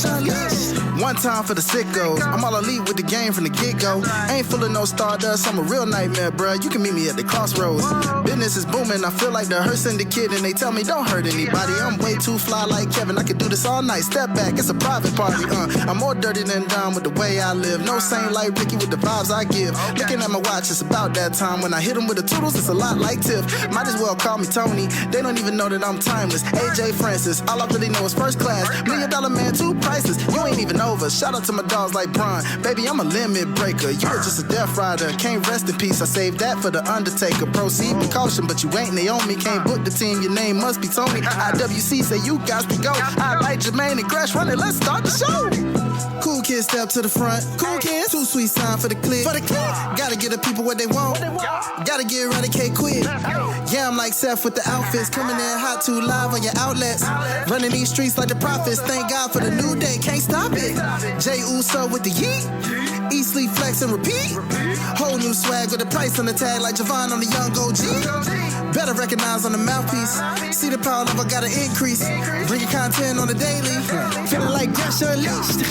unleashed. One time for the sickos. I'm all elite with the game from the get-go. Ain't full of no stardust, I'm a real nightmare, bruh. You can meet me at the crossroads. Business is booming, I feel like the Hurt Syndicate, and they tell me don't hurt anybody. I'm way too fly like Kevin, I could do this all night. Step back, it's a private party, I'm more dirty than dumb with the way I live. No saint like Ricky with the vibes I give. Looking at my watch, it's about that time. When I hit him with the toodles, it's a lot like Tiff. Might as well call me Tony. They don't even know that I'm timeless. AJ Francis, all I really know is first class. $1 million man, too priceless. You ain't even over. Shout out to my dogs like Bron. Baby, I'm a limit breaker. You were just a death rider. Can't rest in peace. I saved that for the Undertaker. Proceed with caution, but you ain't Naomi. Can't book the team. Your name must be Tony. IWC say you got to go. I like Jermaine and Gresh. Run it. Let's start the show. Cool kids step to the front. Cool kids. Too sweet sign for the click. Gotta get the people what they want. Gotta get eradicate quick. Yeah, I'm like Seth with the outfits. Coming in hot too live on your outlets. Running these streets like the prophets. Thank God for the new day. Can't stop it. Jay Uso with the yeet. Eat, sleep, flex, and repeat. Whole new swag with the price on the tag like Javon on the young OG. Better recognize on the mouthpiece. See the power level gotta increase. Bringing content on the daily. Feeling like Gresh unleashed.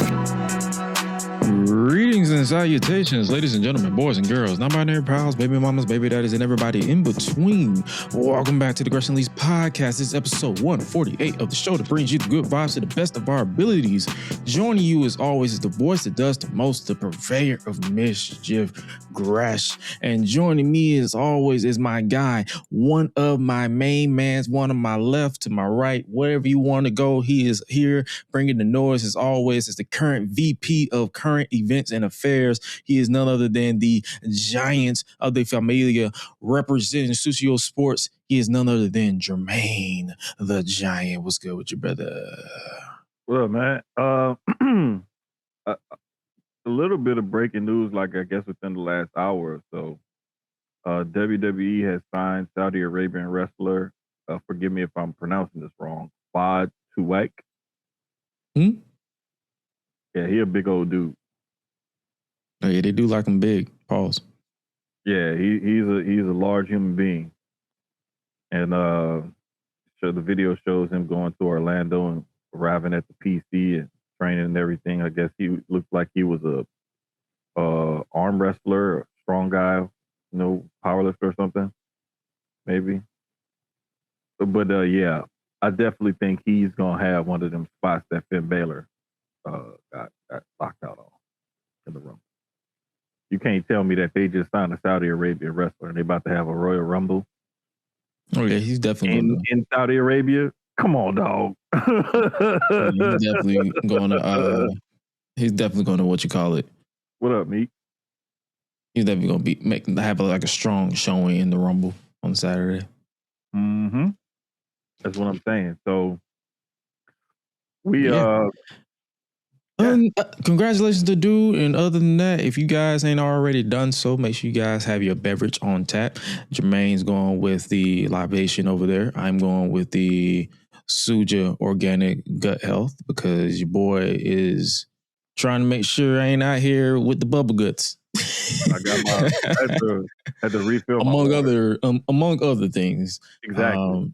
Greetings and salutations, ladies and gentlemen, boys and girls, non-binary pals, baby mamas, baby daddies, and everybody in between. Welcome back to the Gresh Unleashed podcast. This is episode 148 of the show that brings you the good vibes to the best of our abilities. Joining you as always is the voice that does the most, the purveyor of mischief, Gresh. And joining me as always is my guy, one of my main mans, one of my left to my right, wherever you want to go. He is here bringing the noise as always as the current VP of current events and affairs. He is none other than the giant of the Familia representing Sucio Sports. He is none other than Jermaine the Giant. What's good with you, brother? Well, man, a little bit of breaking news, like I guess within the last hour or so. WWE has signed Saudi Arabian wrestler, forgive me if I'm pronouncing this wrong, Fatu. Yeah, he a big old dude. Oh, yeah, they do like him big. Pause. Yeah, he's a large human being, and so the video shows him going to Orlando and arriving at the PC and training and everything. I guess he looked like he was a arm wrestler, a strong guy, powerlifter or something, maybe. But yeah, I definitely think he's gonna have one of them spots that Finn Balor got locked out on in the room. You can't tell me that they just signed a Saudi Arabian wrestler and they about to have a Royal Rumble. Oh yeah, he's definitely in Saudi Arabia. Come on, dog. He's definitely going to. He's definitely going to what you call it. What up, Meek? He's definitely going to have a strong showing in the Rumble on Saturday. Mm-hmm. That's what I'm saying. So congratulations to dude. And other than that, if you guys ain't already done so, make sure you guys have your beverage on tap. Jermaine's going with the libation over there. I'm going with the Suja organic gut health because your boy is trying to make sure I ain't out here with the bubble guts. I got had to refill among other things. Exactly.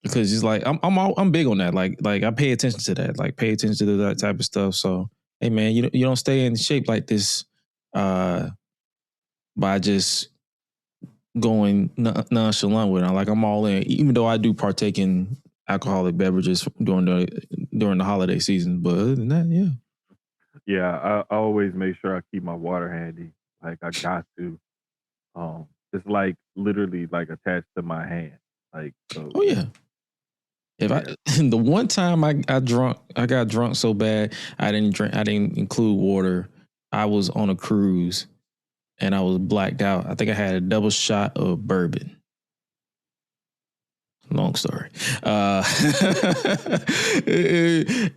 Because it's like I'm big on that. Like I pay attention to that. Like pay attention to that type of stuff. So hey man, you don't stay in shape like this by just going nonchalant with it. Like I'm all in, even though I do partake in alcoholic beverages during the holiday season. But other than that, yeah. Yeah, I always make sure I keep my water handy. Like I got to. It's like literally like attached to my hand. Like so, oh yeah. The one time I got drunk so bad I didn't include water. I was on a cruise and I was blacked out. I think I had a double shot of bourbon. Long story.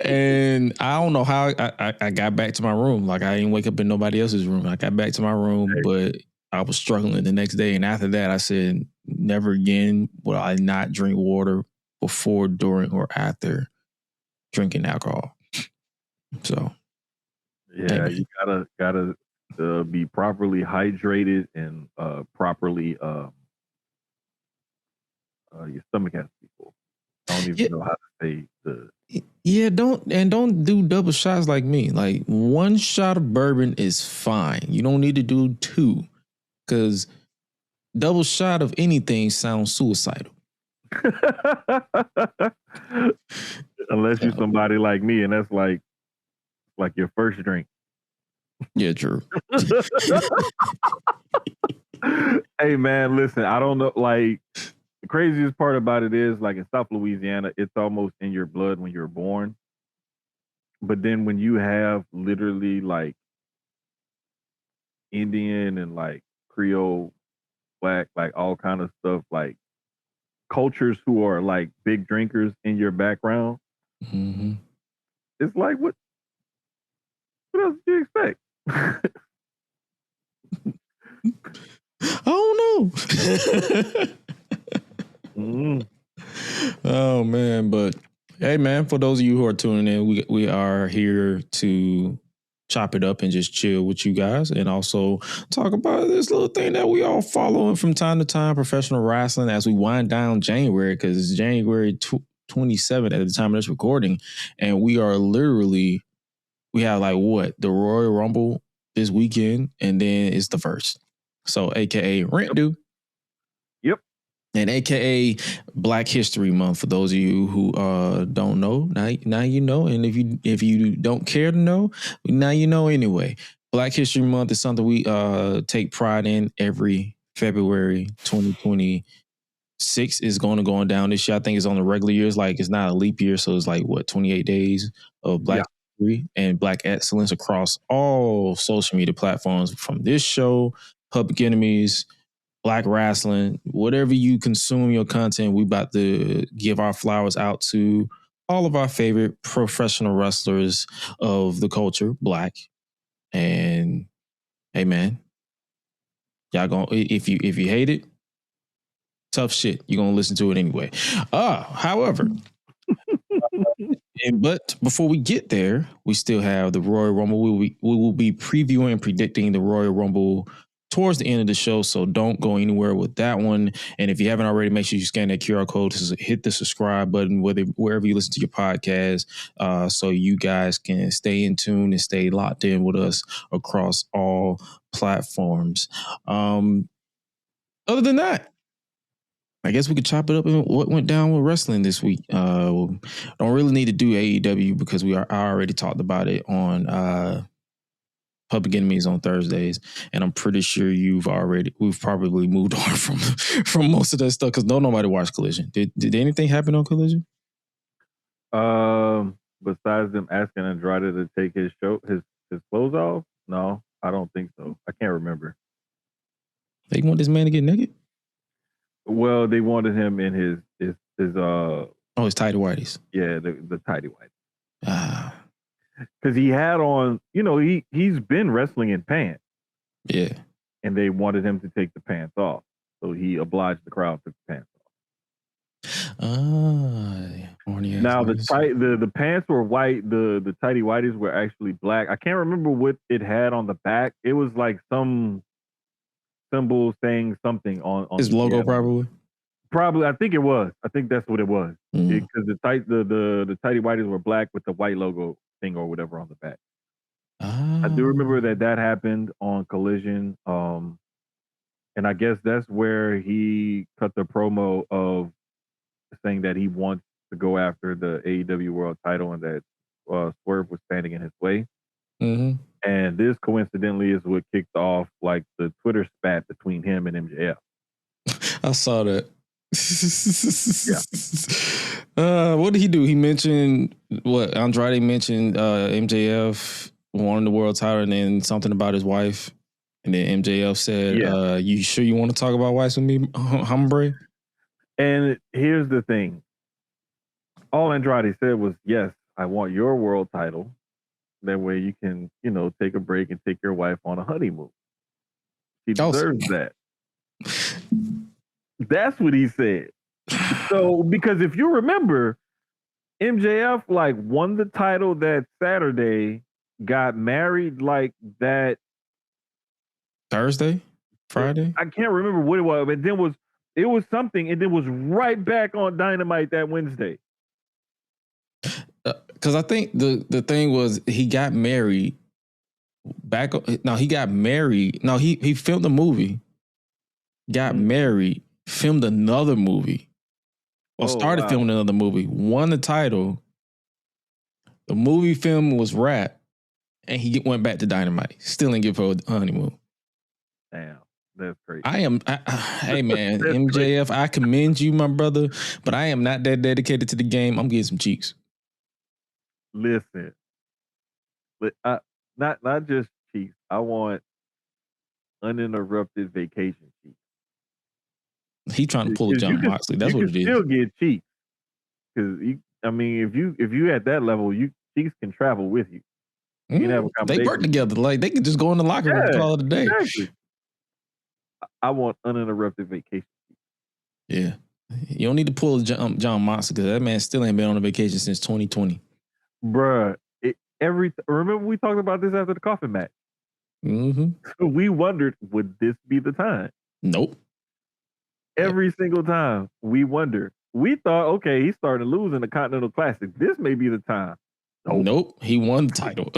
And I don't know how I got back to my room. Like I didn't wake up in nobody else's room. I got back to my room, but I was struggling the next day. And after that, I said, never again will I not drink water before, during, or after drinking alcohol. So, yeah, you gotta be properly hydrated and properly your stomach has to be full. I don't even know how to say Yeah, don't do double shots like me. Like one shot of bourbon is fine. You don't need to do two because double shot of anything sounds suicidal. Unless you're somebody like me, and that's like your first drink. Yeah, true. Hey man, listen, I don't know. Like the craziest part about it is, like in South Louisiana, it's almost in your blood when you're born. But then when you have literally like Indian and like Creole, Black, like all kind of stuff, like cultures who are like big drinkers in your background, Mm-hmm. it's like what else do you expect? I don't know. Mm. Oh man, but hey man, for those of you who are tuning in, we are here to chop it up and just chill with you guys and also talk about this little thing that we all following from time to time, professional wrestling, as we wind down January, because it's January 27th at the time of this recording, and we have like what, the Royal Rumble this weekend, and then it's the first, so aka rent due. Yep. And AKA Black History Month. For those of you who don't know, now you know. And if you don't care to know, now you know anyway. Black History Month is something we take pride in every February 2026 is going to go on down this year. I think it's on the regular years, like it's not a leap year, so it's like what, 28 days of Black history and Black excellence across all social media platforms, from this show, Public Enemies, Black wrestling, whatever you consume your content, we about to give our flowers out to all of our favorite professional wrestlers of the culture, Black. And hey man, y'all gonna, if you hate it, tough shit. You're gonna listen to it anyway. However, but before we get there, we still have the Royal Rumble. We will be previewing and predicting the Royal Rumble towards the end of the show, so don't go anywhere with that one. And if you haven't already, make sure you scan that QR code to hit the subscribe button, wherever you listen to your podcast, so you guys can stay in tune and stay locked in with us across all platforms. Other than that, I guess we could chop it up in what went down with wrestling this week. Don't really need to do AEW because I already talked about it on Public Enemies on Thursdays, and I'm pretty sure we've probably moved on from most of that stuff because nobody watched Collision. Did anything happen on Collision? Besides them asking Andrade to take his clothes off, no, I don't think so. I can't remember. They want this man to get naked? Well, they wanted him in his his tidy whities. Yeah, the tidy whities. Because he had on, he's been wrestling in pants. Yeah. And they wanted him to take the pants off. So he obliged the crowd to take the pants off. Now the pants were white, the tidy whities were actually black. I can't remember what it had on the back. It was like some symbol saying something on his logo, probably. Probably, I think it was. I think that's what it was. Because the tidy whities were black with the white logo thing or whatever on the back. I do remember that happened on Collision. And I guess that's where he cut the promo of saying that he wants to go after the AEW World Title and that Swerve was standing in his way. Mm-hmm. And this coincidentally is what kicked off like the Twitter spat between him and MJF. I saw that. What did he do? He mentioned what Andrade mentioned MJF wanting the world title and then something about his wife. And then MJF said, you sure you want to talk about wives with me, hombre? And here's the thing. All Andrade said was, yes, I want your world title. That way you can, take a break and take your wife on a honeymoon. She deserves that. That's what he said. So, because if you remember, MJF won the title that Saturday, got married that Thursday, Friday. I can't remember what it was, but then it was something, and then was right back on Dynamite that Wednesday. Because I think the thing was he got married back. No, he got married. No, he filmed a movie, got married, filmed another movie, or started filming another movie, won the title. The movie film was wrapped, and he went back to Dynamite. Still didn't give her a honeymoon. Damn, that's crazy. Hey man, MJF, I commend you, my brother, but I am not that dedicated to the game. I'm getting some cheeks. Listen, but not just cheeks. I want uninterrupted vacation cheeks. He trying to pull a John Moxley. That's what it is. You can still get cheeks because if you at that level, cheeks can travel with you. You can have a conversation. They work together. Like they can just go in the locker room and call it a day. Exactly. I want uninterrupted vacation. Yeah. You don't need to pull John Moxley because that man still ain't been on a vacation since 2020. Bruh, remember we talked about this after the coffin match? Mm-hmm. We wondered, would this be the time? Nope. Every single time we wondered. We thought, okay, he's starting to lose in the Continental Classic. This may be the time. Nope. He won the title.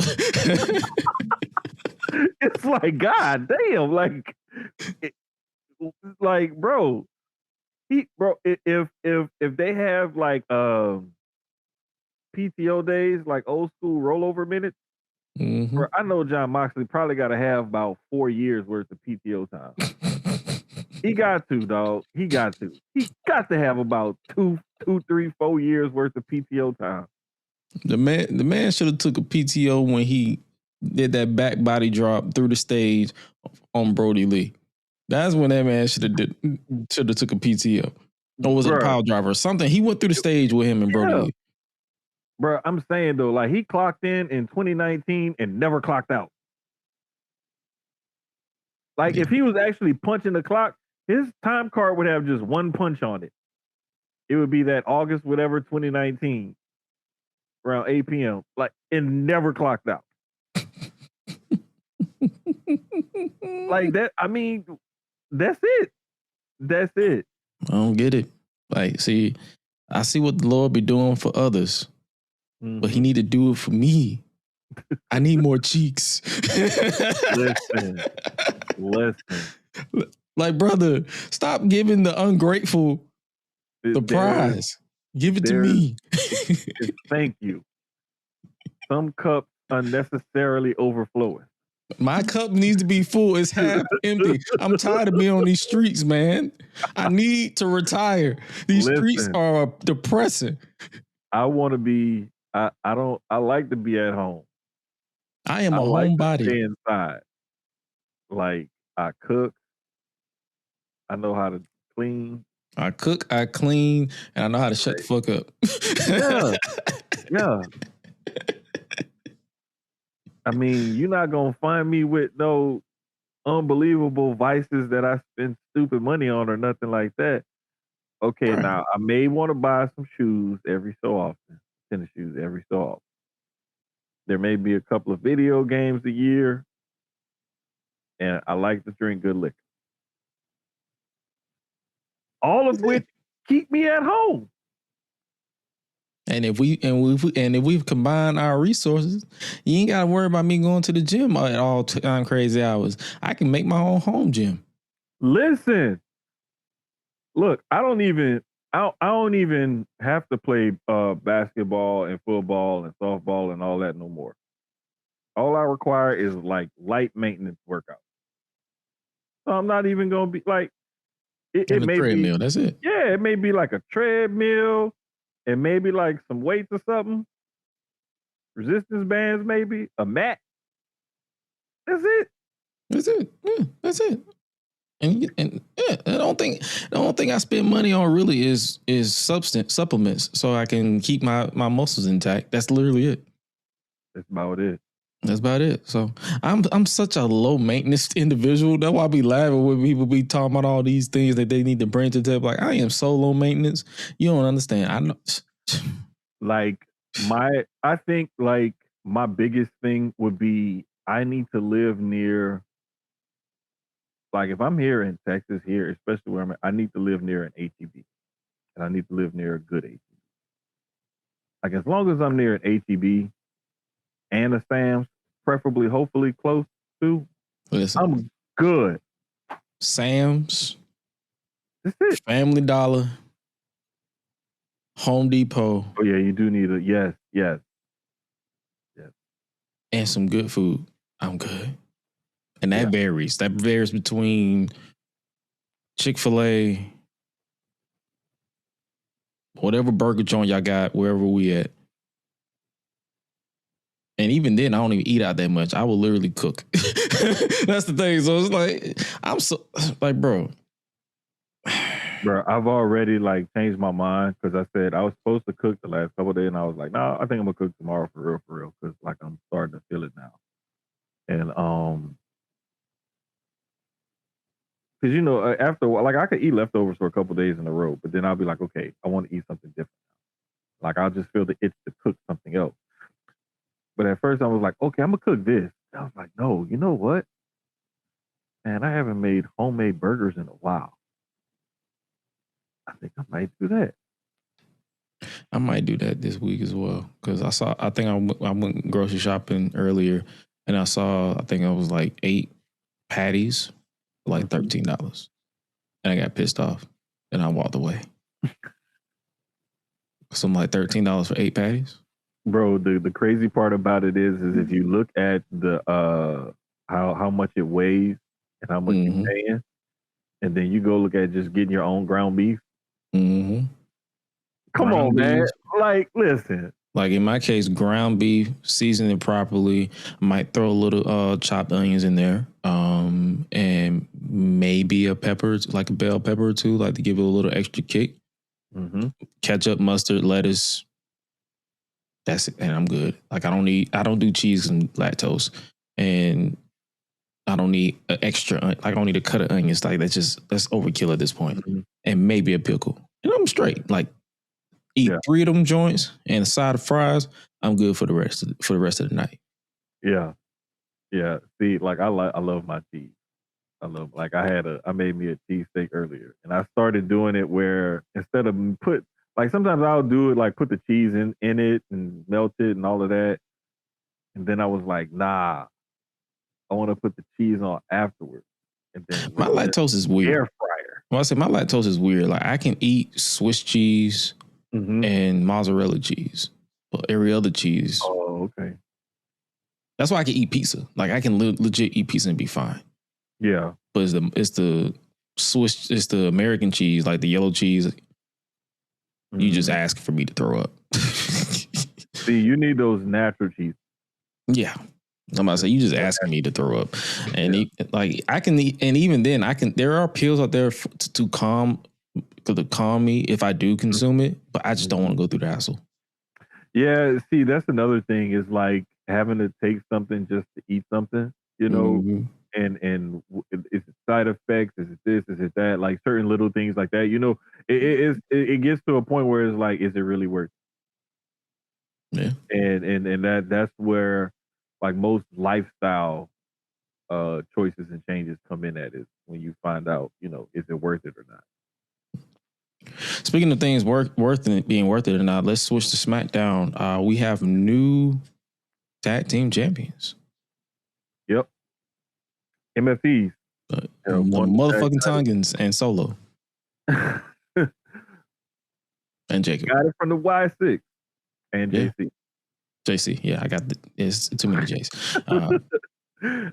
It's like, God damn, bro. If they have like PTO days, like old school rollover minutes, bro, I know John Moxley probably got to have about 4 years worth of PTO time. He got to, dog. He got to. He got to have about 2, 3, 4 years worth of PTO time. The man should have took a PTO when he did that back body drop through the stage on Brody Lee. That's when that man should have took a PTO. Or was it a pile driver or something? He went through the stage with him and Brody Lee. Bro, I'm saying though, like he clocked in 2019 and never clocked out. Like if he was actually punching the clock, his time card would have just one punch on it. It would be that August whatever 2019 around 8 p.m. Like it never clocked out. Like that. I mean, that's it. That's it. I don't get it. Like, see, I see what the Lord be doing for others, but He need to do it for me. I need more cheeks. Listen. Like, brother, stop giving the ungrateful the prize. Give it to me. Thank you. Some cups unnecessarily overflowing. My cup needs to be full. It's half empty. I'm tired of being on these streets, man. I need to retire. These streets are depressing. I want to be. I like to be at home. I am a homebody. Stay inside. Like I cook. I know how to clean. I cook, I clean, and I know how to shut the fuck up. Yeah. I mean, you're not gonna find me with no unbelievable vices that I spend stupid money on or nothing like that. Okay, right. Now I may want to buy some shoes every so often, tennis shoes every so often. There may be a couple of video games a year, and I like to drink good liquor. All of which keep me at home. And if we've combined our resources, you ain't gotta worry about me going to the gym at all time crazy hours. I can make my own home gym. Listen, look, I don't even have to play basketball and football and softball and all that no more. All I require is like light maintenance workout. So I'm not even gonna be like it may treadmill. Be, that's it. Yeah, it may be like a treadmill. And maybe like some weights or something. Resistance bands, maybe. A mat. That's it. That's it. Yeah, that's it. And yeah, the only thing I spend money on really is supplements so I can keep my muscles intact. That's literally it. That's about it. That's about it. So I'm such a low maintenance individual. That's why I be laughing when people be talking about all these things that they need to bring to the table. Like I am so low maintenance. You don't understand. I know. Like I think like my biggest thing would be I need to live near. Like if I'm here in Texas, here especially where I'm at, I need to live near an ATV, and I need to live near a good ATV. Like as long as I'm near an HEB and a Sam's, preferably, hopefully close to, Listen, I'm good. Sam's, That's it. Family Dollar, Home Depot. Oh yeah, you do need a yes. And some good food. I'm good. And that varies. That varies between Chick-fil-A, whatever burger joint y'all got, wherever we at. And even then, I don't even eat out that much. I will literally cook. That's the thing. So it's like, I'm so, like, bro. Bro, I've already like changed my mind because I said I was supposed to cook the last couple of days, and I was like, no, I think I'm gonna cook tomorrow for real, because like I'm starting to feel it now. And because you know, after a while, like I could eat leftovers for a couple of days in a row, but then I'll be like, okay, I want to eat something different. Like I'll just feel the itch to cook something else. But at first I was like, okay, I'm gonna cook this. I was like, no, you know what? Man, I haven't made homemade burgers in a while. I think I might do that. I might do that this week as well. Because I think I went grocery shopping earlier and I think it was like 8 patties, like $13. And I got pissed off and I walked away. So I'm like $13 for 8 patties. Bro, the crazy part about it is if you look at the how much it weighs and how much you're paying, and then you go look at just getting your own ground beef. Mm-hmm. Come on, man. Like, listen. Like in my case, ground beef, season it properly. Might throw a little chopped onions in there, and maybe a pepper, like a bell pepper or two, like to give it a little extra kick. Mm-hmm. Ketchup, mustard, lettuce. That's it, and I'm good. Like I don't do cheese and lactose, and I don't need an extra. Like I don't need a cut of onions. Like that's overkill at this point. Mm-hmm. And maybe a pickle, and I'm straight. Like eat 3 of them joints and a side of fries. I'm good for the rest of the night. Yeah. See, like I love my cheese. I made me a cheesesteak earlier, and I started doing it where instead of sometimes I'll do it like put the cheese in it and melt it and all of that, and then I was like, nah, I want to put the cheese on afterwards. And then my lactose is weird. Air fryer. Well, I say my lactose is weird. Like I can eat Swiss cheese and mozzarella cheese, but every other cheese. Oh, okay. That's why I can eat pizza. Like I can legit eat pizza and be fine. Yeah. But it's the Swiss, it's the American cheese, like the yellow cheese. You just ask for me to throw up. See, you need those natural cheese. Yeah. I'm about to say, you just asking me to throw up. And I can eat, and even then there are pills out there to calm me if I do consume it, but I just don't want to go through the hassle. Yeah, see, that's another thing is like having to take something just to eat something, you know, and is it side effects? Is it this? Is it that? Like certain little things like that, you know, it gets to a point where it's like, is it really worth it? Yeah. And that's where like most lifestyle choices and changes come in at is when you find out, you know, is it worth it or not? Speaking of things being worth it or not, let's switch to SmackDown. We have new tag team champions. Yep. MFEs. The motherfucking Tongans and Solo. And Jacob. Got it from the Y6 and JC. JC, yeah, I got it's too many J's.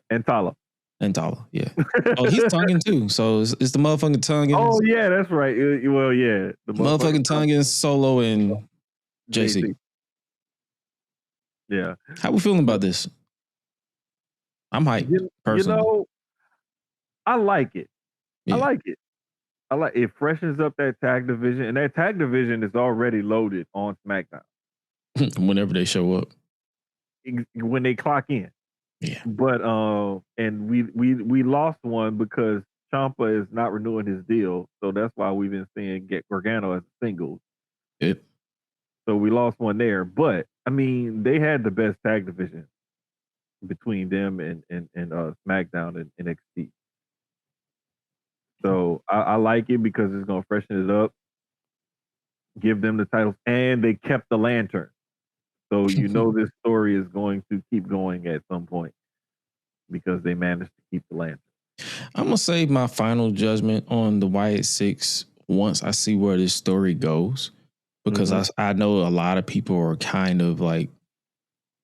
And Tala. And Tala, yeah. Oh, he's Tongan too. So it's the motherfucking Tongans. Oh, yeah, that's right. Well, yeah. The motherfucking Tongans, Solo, and JC. Yeah. How we feeling about this? I'm hyped, personally. You know, I like it. Yeah. I like it. It freshens up that tag division, and that tag division is already loaded on SmackDown. Whenever they show up. When they clock in. Yeah. But and we lost one because Ciampa is not renewing his deal, so that's why we've been seeing Gargano as a singles. Yep. So we lost one there, but I mean they had the best tag division between them and SmackDown and NXT. So I like it because it's gonna freshen it up, give them the titles, and they kept the lantern. So you know this story is going to keep going at some point because they managed to keep the lantern. I'm gonna say my final judgment on the Wyatt Six once I see where this story goes, because I know a lot of people are kind of like,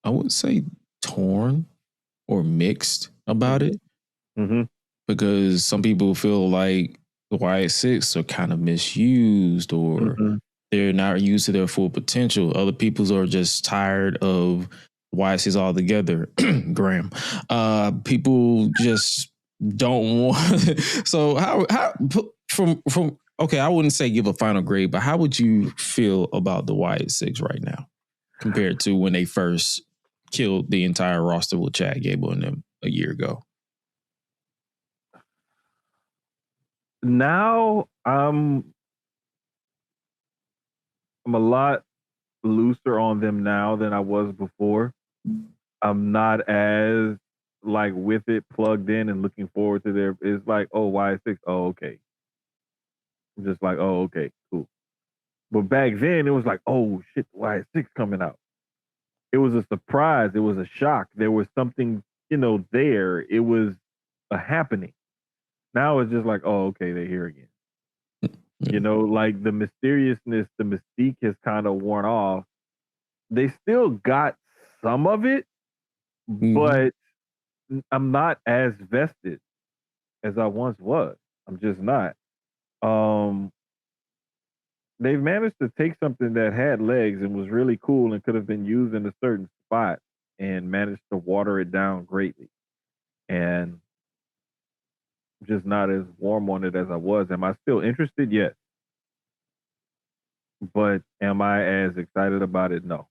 I wouldn't say torn or mixed about it, because some people feel like the Wyatt Six are kind of misused or they're not used to their full potential. Other people are just tired of Wyatt Six altogether. Graham, people just don't want. So how from okay, I wouldn't say give a final grade, but how would you feel about the Wyatt Six right now compared to when they first killed the entire roster with Chad Gable and them a year ago? Now I'm a lot looser on them now than I was before. I'm not as like with it plugged in and looking forward to their. It's like, oh, Y6. Oh, okay. I'm just like, oh, okay, cool. But back then it was like, oh shit, Y6 coming out. It was a surprise. It was a shock. There was something, there. It was a happening. Now it's just like, oh, okay, they're here again. Like the mysteriousness, the mystique has kind of worn off. They still got some of it, but I'm not as vested as I once was. I'm just not. They've managed to take something that had legs and was really cool and could have been used in a certain spot and managed to water it down greatly. And just not as warm on it as I was. Am I still interested? Yes. But am I as excited about it? No.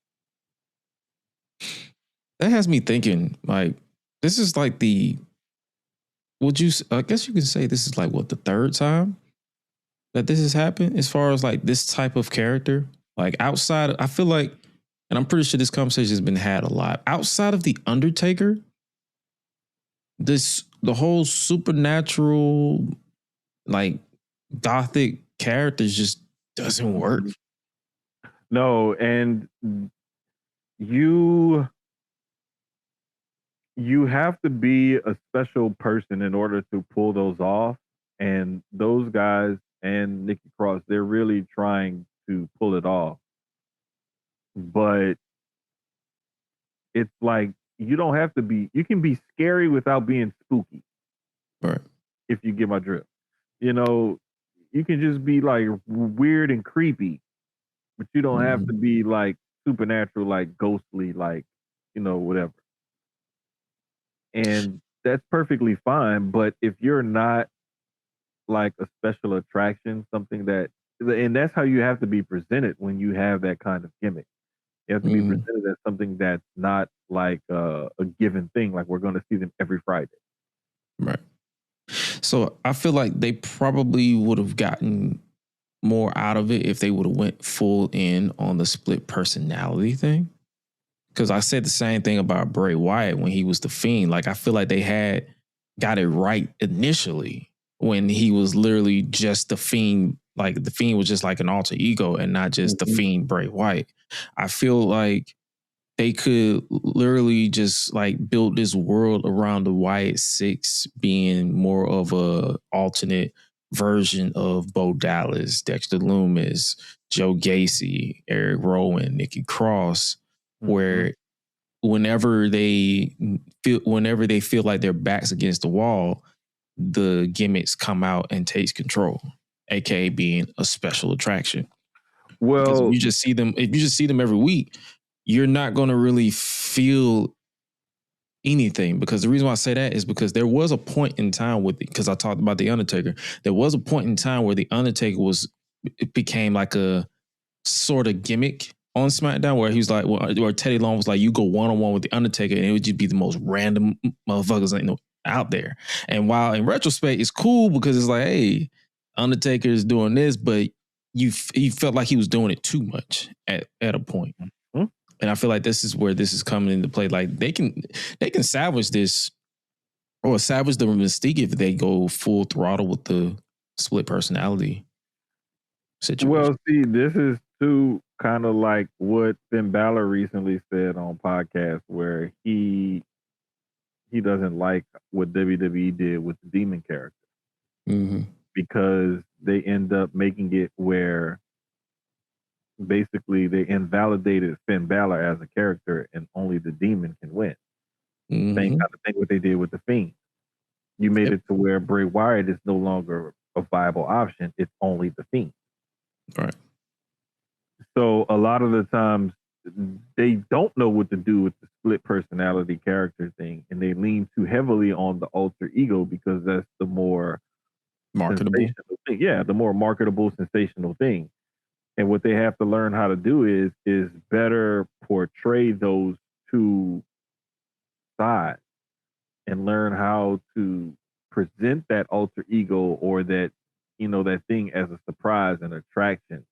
That has me thinking, like, this is like I guess you can say this is like what, the third time that this has happened as far as like this type of character? Like outside, I feel like, and I'm pretty sure this conversation has been had a lot, outside of The Undertaker, the whole supernatural, like gothic characters just doesn't work. No, and you have to be a special person in order to pull those off. And those guys and Nikki Cross, they're really trying to pull it off. But it's like, you don't have to be, you can be scary without being spooky. Right. If you get my drift. You can just be like weird and creepy, but you don't have to be like supernatural, like ghostly, like, whatever. And that's perfectly fine. But if you're not like a special attraction, something that, and that's how you have to be presented when you have that kind of gimmick. You have to be presented as something that's not like a given thing. Like we're going to see them every Friday. Right. So I feel like they probably would have gotten more out of it if they would have went full in on the split personality thing. Because I said the same thing about Bray Wyatt when he was the Fiend. Like I feel like they got it right initially when he was literally just the Fiend. Like the Fiend was just like an alter ego and not just the Fiend Bray Wyatt. I feel like they could literally just like build this world around the Wyatt Six being more of a alternate version of Bo Dallas, Dexter Lumis, Joe Gacy, Eric Rowan, Nikki Cross, where whenever they feel like their backs against the wall, the gimmicks come out and takes control, aka being a special attraction. Well, because if you just see them every week, you're not going to really feel anything. Because the reason why I say that is because there was a point in time because I talked about The Undertaker. There was a point in time where The Undertaker it became like a sort of gimmick on SmackDown where he was like, where Teddy Long was like, you go one-on-one with The Undertaker and it would just be the most random motherfuckers out there. And while in retrospect, it's cool because it's like, hey, Undertaker is doing this, but you felt like he was doing it too much at a point. And I feel like this is where this is coming into play. Like they can salvage this or salvage the mystique if they go full throttle with the split personality situation. Well, see, this is too kind of like what Finn Balor recently said on podcast, where he doesn't like what WWE did with the Demon character because they end up making it where basically they invalidated Finn Balor as a character and only the Demon can win. Same kind of thing what they did with the Fiend. You made it to where Bray Wyatt is no longer a viable option. It's only the Fiend. Right. So a lot of the times they don't know what to do with the split personality character thing, and they lean too heavily on the alter ego because that's the more marketable thing. Yeah, the more marketable, sensational thing. And what they have to learn how to do is better portray those two sides and learn how to present that alter ego or that, that thing as a surprise and attraction,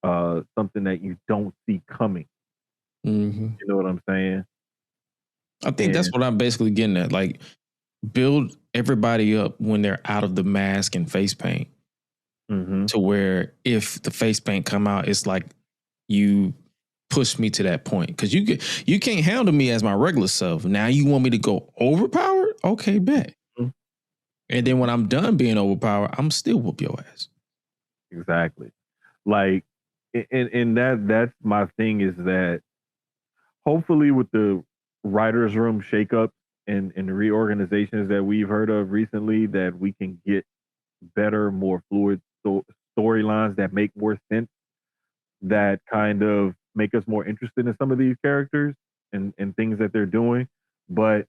something that you don't see coming. You know what I'm saying? I think that's what I'm basically getting at. Like, build everybody up when they're out of the mask and face paint. To where if the face paint come out, it's like you push me to that point. Because you can't handle me as my regular self. Now you want me to go overpowered? Okay, bet. And then when I'm done being overpowered, I'm still whoop your ass. Exactly. Like, and that's my thing is that hopefully with the writers' room shakeup and reorganizations that we've heard of recently, that we can get better, more fluid storylines that make more sense, that kind of make us more interested in some of these characters and things that they're doing. But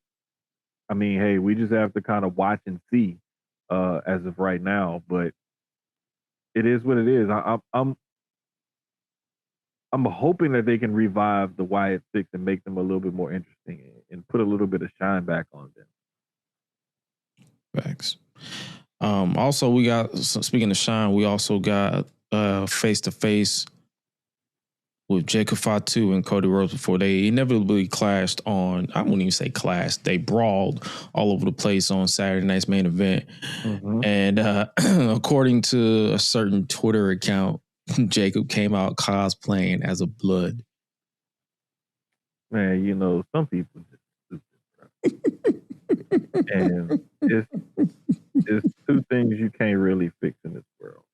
I mean, hey, we just have to kind of watch and see as of right now. But it is what it is. I'm hoping that they can revive the Wyatt Six and make them a little bit more interesting and put a little bit of shine back on them. Facts. Also, we got, speaking of shine, we also got face-to-face with Jacob Fatu and Cody Rhodes before they inevitably clashed on, I wouldn't even say clashed, they brawled all over the place on Saturday night's main event. And according to a certain Twitter account, Jacob came out cosplaying as a Blood. Man, some people just stupid. And it's two things you can't really fix in this world.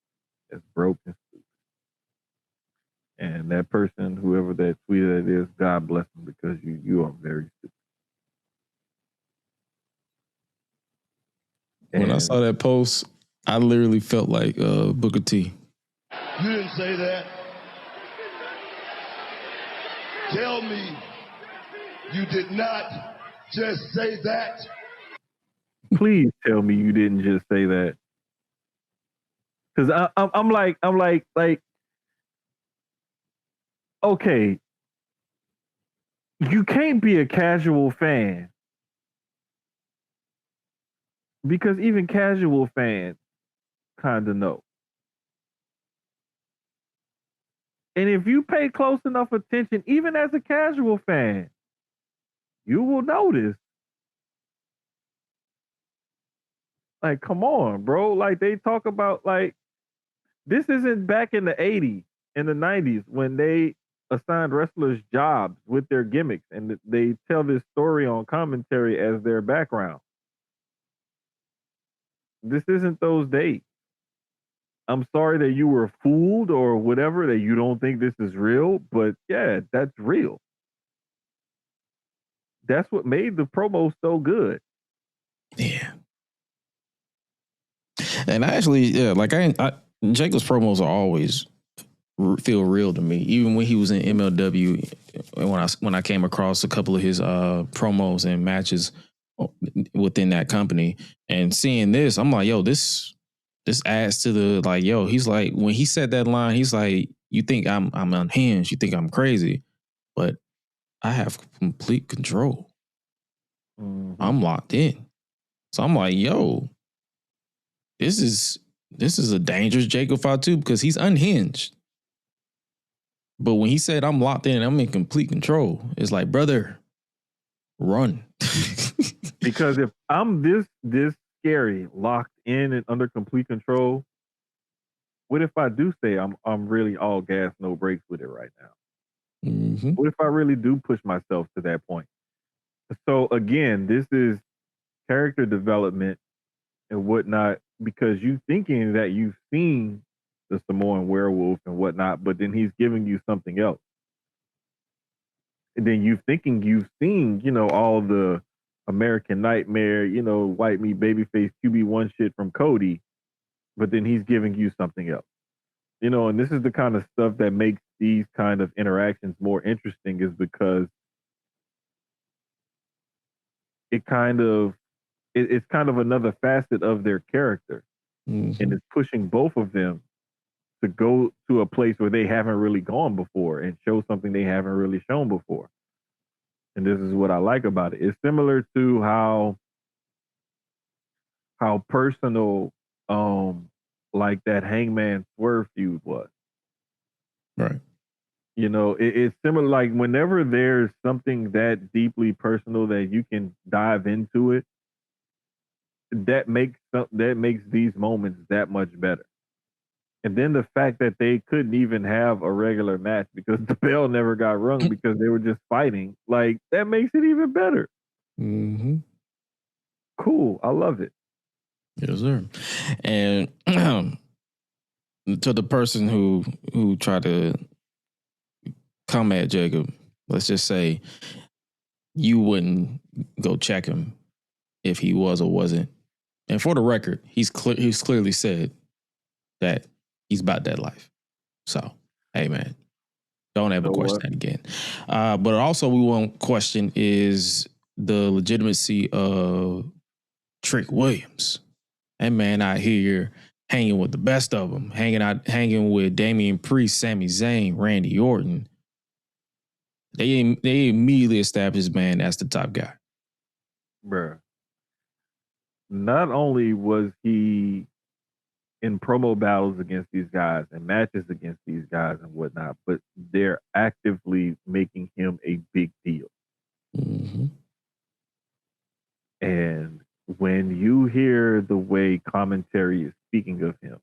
It's broke and stupid. And that person, whoever that tweeted it is, God bless them, because you are very stupid. When I saw that post, I literally felt like Booker T. You didn't say that. Tell me you did not just say that. Please tell me you didn't just say that. Because I'm like, okay, you can't be a casual fan, because even casual fans kind of know. And if you pay close enough attention, even as a casual fan, you will notice. Like, come on, bro. Like, they talk about, like, this isn't back in the 80s and the 90s when they assigned wrestlers jobs with their gimmicks and they tell this story on commentary as their background. This isn't those days. I'm sorry that you were fooled or whatever, that you don't think this is real, but yeah, that's real. That's what made the promo so good. Yeah. And I actually, Jacob's promos are always feel real to me. Even when he was in MLW, when I came across a couple of his promos and matches within that company, and seeing this, I'm like, yo, this adds to the, like, yo, he's like, when he said that line, he's like, you think I'm unhinged, you think I'm crazy, but I have complete control. I'm locked in. So I'm like, yo, this is a dangerous Jacob Fatu, because he's unhinged. But when he said I'm locked in, I'm in complete control, it's like, brother, run. Because if I'm this scary, locked in and under complete control, what if I do say I'm really all gas, no brakes with it right now? Mm-hmm. What if I really do push myself to that point? So again, this is character development and whatnot, because you thinking that you've seen the Samoan werewolf and whatnot, but then he's giving you something else. And then you thinking you've seen, all the American Nightmare, white meat babyface QB1 shit from Cody, but then he's giving you something else. And this is the kind of stuff that makes these kind of interactions more interesting, is because it's kind of another facet of their character. Mm-hmm. And it's pushing both of them to go to a place where they haven't really gone before and show something they haven't really shown before. And this is what I like about it. It's similar to how personal like that Hangman Swerve feud was. Right. It's similar. Like whenever there's something that deeply personal that you can dive into it, that makes these moments that much better. And then the fact that they couldn't even have a regular match because the bell never got rung because they were just fighting, like that makes it even better. Mm-hmm. Cool. I love it. Yes, sir. And to the person who tried to come at Jacob, let's just say you wouldn't go check him if he was or wasn't. And for the record, he's clearly said that he's about that life. So, hey man, don't ever question that again. But also we won't question is the legitimacy of Trick Williams. That man out here hanging with the best of them, hanging with Damian Priest, Sami Zayn, Randy Orton. They immediately established this man as the top guy. Bruh. Not only was he in promo battles against these guys and matches against these guys and whatnot, but they're actively making him a big deal. Mm-hmm. And when you hear the way commentary is speaking of him,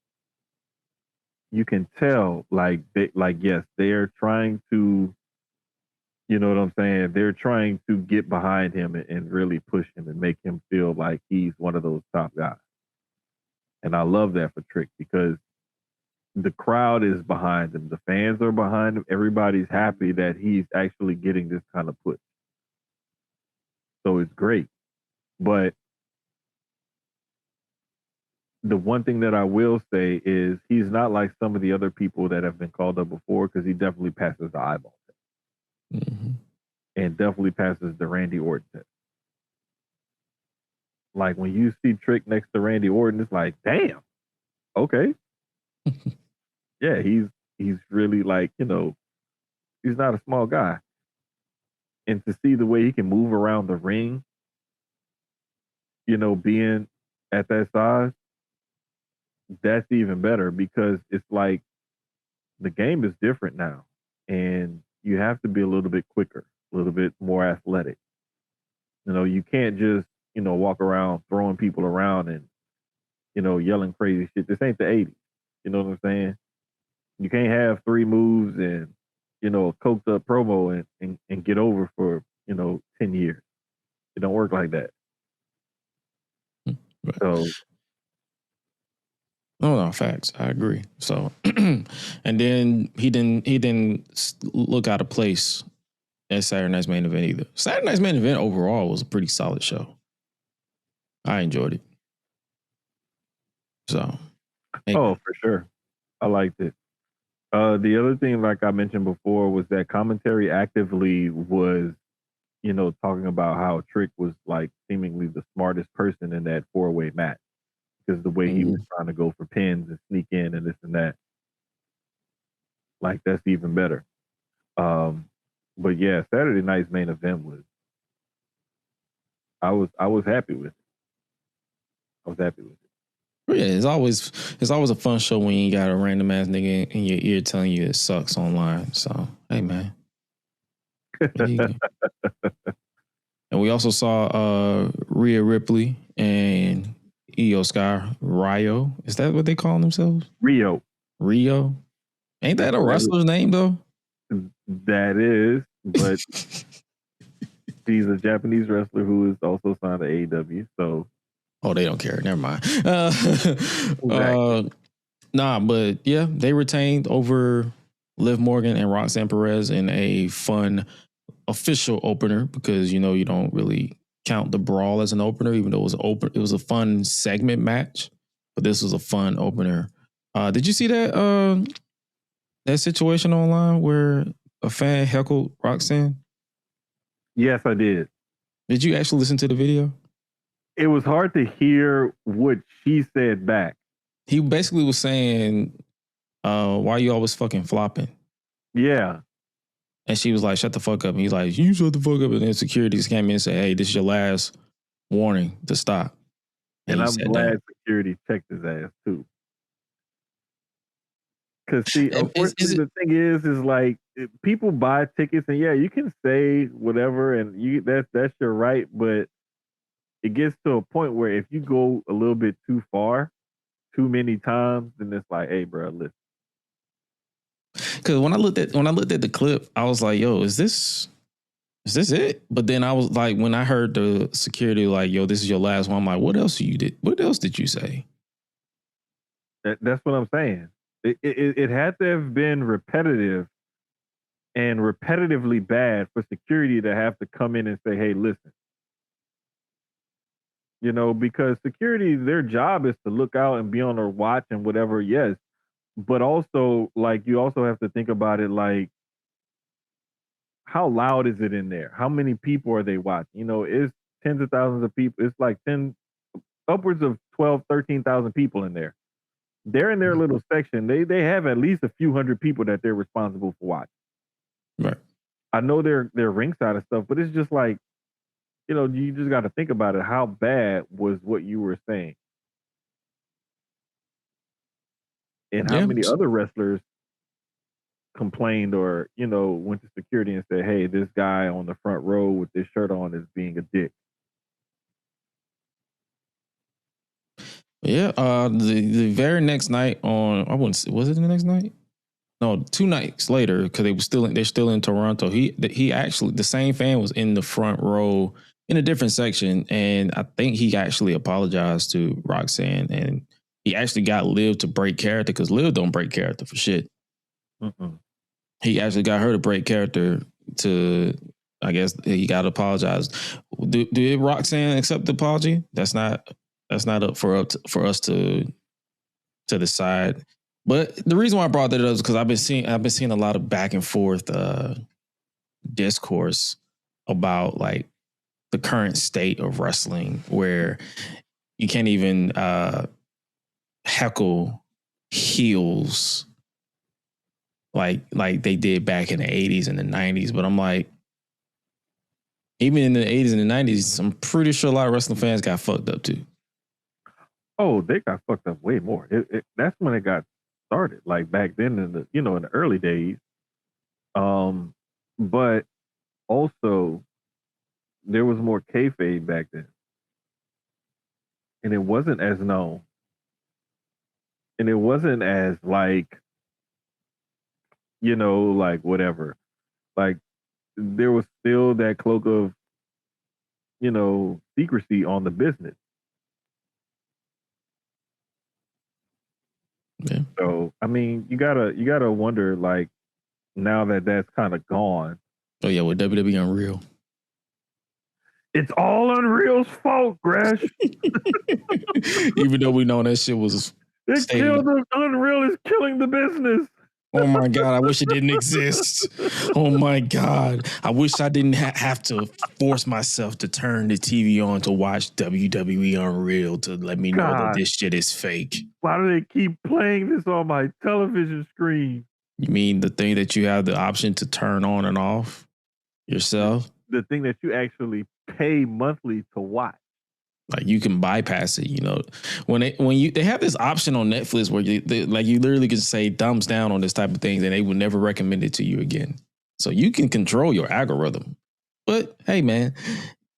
you can tell, yes, they are trying to, you know what I'm saying? They're trying to get behind him and really push him and make him feel like he's one of those top guys. And I love that for Trick, because the crowd is behind him. The fans are behind him. Everybody's happy that he's actually getting this kind of push. So it's great. But the one thing that I will say is he's not like some of the other people that have been called up before, because he definitely passes the eyeball test. Mm-hmm. And definitely passes the Randy Orton test. Like when you see Trick next to Randy Orton, it's like, damn, okay. Yeah, he's really like, he's not a small guy. And to see the way he can move around the ring, being at that size, that's even better, because it's like the game is different now. And you have to be a little bit quicker, a little bit more athletic. You can't just, walk around throwing people around and, yelling crazy shit. This ain't the 80s. You know what I'm saying? You can't have 3 moves and, a coked up promo and get over for, 10 years. It don't work like that. Right. So. No, facts. I agree. So, and then he didn't look out of place at Saturday Night's main event either. Saturday Night's main event overall was a pretty solid show. I enjoyed it. So, Oh, for sure. I liked it. The other thing, like I mentioned before, was that commentary actively was, talking about how Trick was like seemingly the smartest person in that 4-way match, because the way he was trying to go for pins and sneak in and this and that. Like, that's even better. But yeah, Saturday night's main event was, I was happy with it. I was happy with it. Yeah, it's always a fun show when you got a random ass nigga in your ear telling you it sucks online. So, hey man. And we also saw Rhea Ripley and Io Sky Ryo. Is that what they call themselves? Rio. Rio. Ain't that a wrestler's name though? That is, but he's a Japanese wrestler who is also signed to AEW. So, they don't care. Never mind. Exactly. Nah, but yeah, they retained over Liv Morgan and Roxanne Perez in a fun official opener because you don't really count the brawl as an opener, even though it was a fun segment match. But this was a fun opener. Did you see that situation online where a fan heckled Roxanne? Yes, I did. Did you actually listen to the video? It was hard to hear what she said back. He basically was saying, why you always fucking flopping? Yeah. And she was like, shut the fuck up. And he's like, you shut the fuck up. And then security just came in and said, hey, this is your last warning to stop. And I'm glad security checked his ass too. Because see, unfortunately, the thing is like people buy tickets and yeah, you can say whatever and that's your right, but it gets to a point where if you go a little bit too far, too many times, then it's like, hey, bro, listen. Because when I looked at the clip, I was like, yo, is this it? But then I was like, when I heard the security like, yo, this is your last one, I'm like, what else did you say? That's what I'm saying. It had to have been repetitive and repetitively bad for security to have to come in and say, hey, listen. Because security, their job is to look out and be on their watch and whatever, yes. But also, like, you also have to think about it like, how loud is it in there? How many people are they watching? It's tens of thousands of people. It's like upwards of 12, 13,000 people in there. They're in their little section. They have at least a few hundred people that they're responsible for watching. Right. I know they're ringside and stuff, but it's just like, you just got to think about it. How bad was what you were saying? And how many other wrestlers complained or, went to security and said, hey, this guy on the front row with this shirt on is being a dick. Yeah. The very next night was it the next night? No, 2 nights later, because they're still in Toronto. He actually, the same fan was in the front row in a different section, and I think he actually apologized to Roxanne, and he actually got Liv to break character because Liv don't break character for shit. Mm-mm. He actually got her to break character to, I guess he got to apologize. Did Roxanne accept the apology? That's not up for us to decide. But the reason why I brought that up is because I've been seeing a lot of back and forth discourse about like the current state of wrestling, where you can't even heckle heels like they did back in the 80s and the 90s. But I'm like, even in the 80s and the 90s, I'm pretty sure a lot of wrestling fans got fucked up too. Oh, they got fucked up way more. That's when it got started, like back then in the in the early days. But also there was more kayfabe back then, and it wasn't as known, and it wasn't as like like whatever. Like there was still that cloak of secrecy on the business. Yeah. So I mean, you gotta wonder, like, now that that's kind of gone. Oh yeah, with WWE Unreal. It's all Unreal's fault, Gresh. Even though we know that shit was Unreal is killing the business. Oh my God, I wish it didn't exist. Oh my God. I wish I didn't have to force myself to turn the TV on to watch WWE Unreal to let me know that this shit is fake. Why do they keep playing this on my television screen? You mean the thing that you have the option to turn on and off yourself? The thing that you actually pay monthly to watch. Like you can bypass it, when they have this option on Netflix where you literally can say thumbs down on this type of things and they will never recommend it to you again. So you can control your algorithm. But hey, man,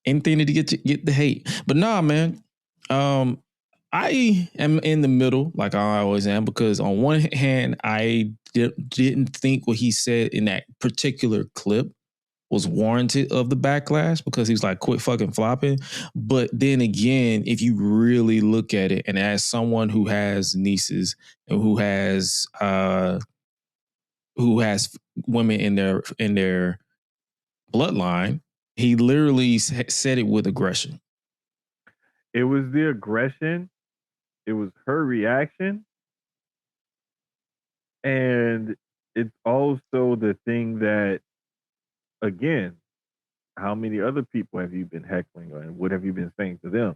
anything to get the hate. But nah, man, I am in the middle, like I always am, because on one hand, I didn't think what he said in that particular clip was warranted of the backlash because he's like, quit fucking flopping. But then again, if you really look at it, and as someone who has nieces and who has women in their bloodline, he literally said it with aggression. It was the aggression. It was her reaction. And it's also the thing that, again, how many other people have you been heckling and what have you been saying to them?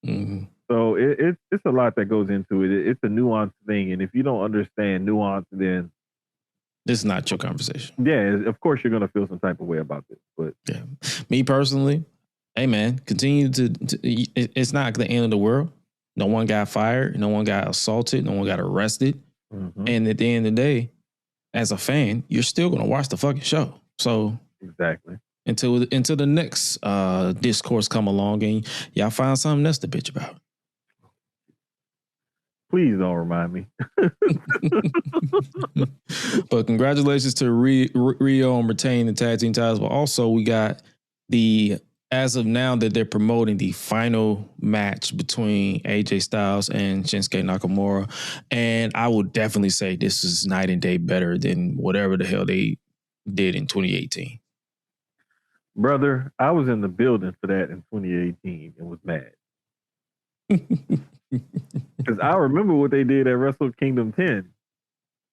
Mm-hmm. So it's a lot that goes into it. It's a nuanced thing. And if you don't understand nuance, then this is not your conversation. Yeah, of course you're going to feel some type of way about this. But yeah, me personally, hey man, continue to it's not the end of the world. No one got fired. No one got assaulted. No one got arrested. Mm-hmm. And at the end of the day, as a fan, you're still going to watch the fucking show. So exactly until the next discourse come along and y'all find something else to bitch about. Please don't remind me. But congratulations to Rio on retaining the tag team titles. But also we got as of now that they're promoting the final match between AJ Styles and Shinsuke Nakamura. And I will definitely say this is night and day better than whatever the hell they did in 2018. Brother, I was in the building for that in 2018 and was mad. Because I remember what they did at Wrestle Kingdom 10.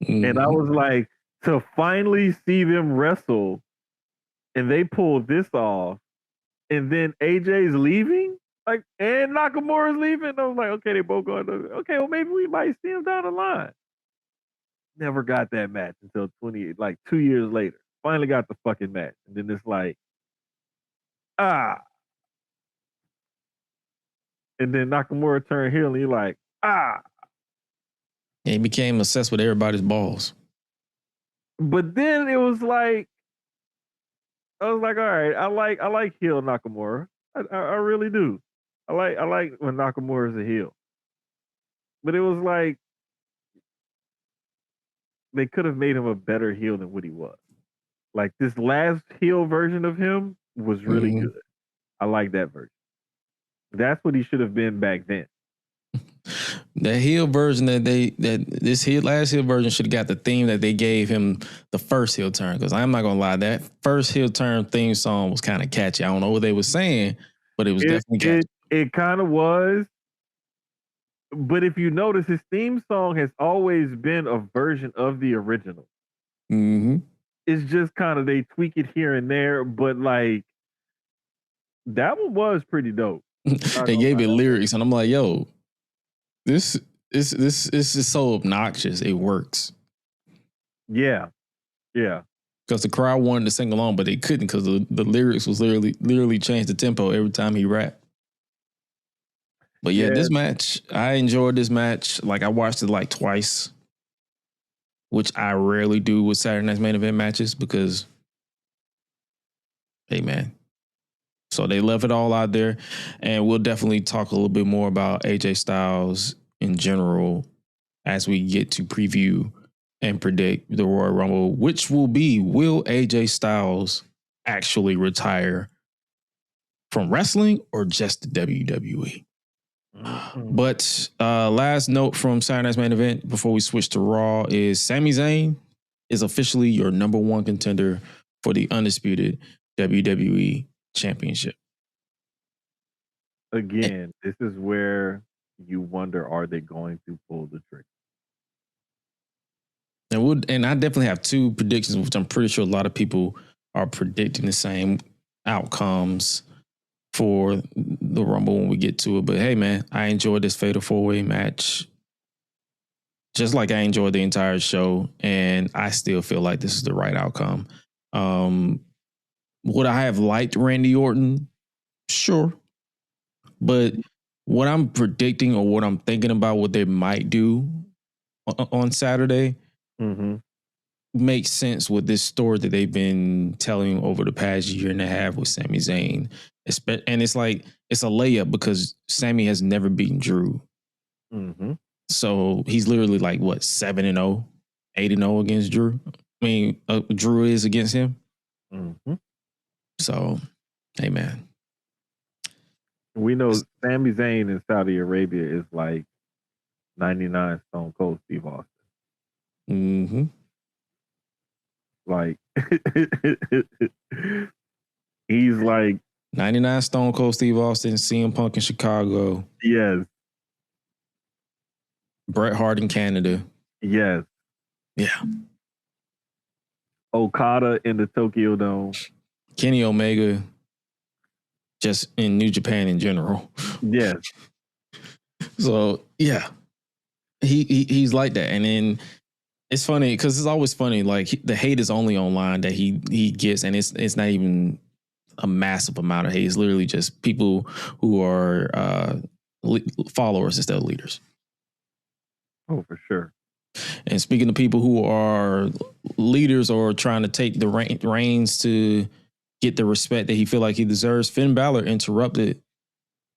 Mm-hmm. And I was like, to finally see them wrestle and they pulled this off, and then AJ's leaving, like, and Nakamura's leaving. I was like, okay, they both going to, okay, well, maybe we might see him down the line. Never got that match until 2 years later. Finally got the fucking match. And then it's like, and then Nakamura turned heel and you're like, Yeah, he became obsessed with everybody's balls. But then it was like, I was like, all right, I like heel Nakamura. I really do. I like when Nakamura is a heel. But it was like they could have made him a better heel than what he was. Like this last heel version of him was really good. I like that version. That's what he should have been back then. The heel version last heel version should have got the theme that they gave him the first heel turn. Because I'm not gonna lie, that first heel turn theme song was kind of catchy. I don't know what they were saying, but it was definitely catchy. It kind of was. But if you notice, his theme song has always been a version of the original. Mm-hmm. It's just kind of they tweak it here and there, but like that one was pretty dope. They gave it lyrics, and I'm like, yo. This is so obnoxious. It works. Yeah. Because the crowd wanted to sing along, but they couldn't because the lyrics was literally changed the tempo every time he rapped. But yeah, this match, I enjoyed this match. Like I watched it like twice, which I rarely do with Saturday Night's Main Event matches because, hey man. So they left it all out there, and we'll definitely talk a little bit more about AJ Styles in general as we get to preview and predict the Royal Rumble, which will AJ Styles actually retire from wrestling or just the WWE? Mm-hmm. But last note from Saturday Night's Main Event before we switch to Raw is Sami Zayn is officially your number one contender for the undisputed WWE Championship. Again, this is where you wonder, are they going to pull the trigger? And I definitely have two predictions, which I'm pretty sure a lot of people are predicting the same outcomes for the Rumble when we get to it. But hey, man, I enjoyed this Fatal 4-Way match just like I enjoyed the entire show, and I still feel like this is the right outcome. Would I have liked Randy Orton? Sure. But what I'm predicting or what I'm thinking about what they might do on Saturday makes sense with this story that they've been telling over the past year and a half with Sami Zayn. And it's like, it's a layup because Sami has never beaten Drew Mm-hmm. So he's literally like what 7-0, 8-0 against Drew. I mean, Drew is against him. Mm-hmm. So, hey man, We know Sami Zayn in Saudi Arabia is like 99 Stone Cold Steve Austin. mm-hmm. Like he's like 99 Stone Cold Steve Austin, CM Punk in Chicago, yes, Bret Hart in Canada. yes. Yeah. Okada in the Tokyo Dome. Kenny Omega just in New Japan in general. Yes. So yeah, he's like that. And then it's funny because it's always funny. Like the hate is only online that he gets, and it's not even a massive amount of hate. It's literally just people who are followers instead of leaders. Oh, for sure. And speaking of people who are leaders or trying to take the reins to get the respect that he feel like he deserves, Finn Balor interrupted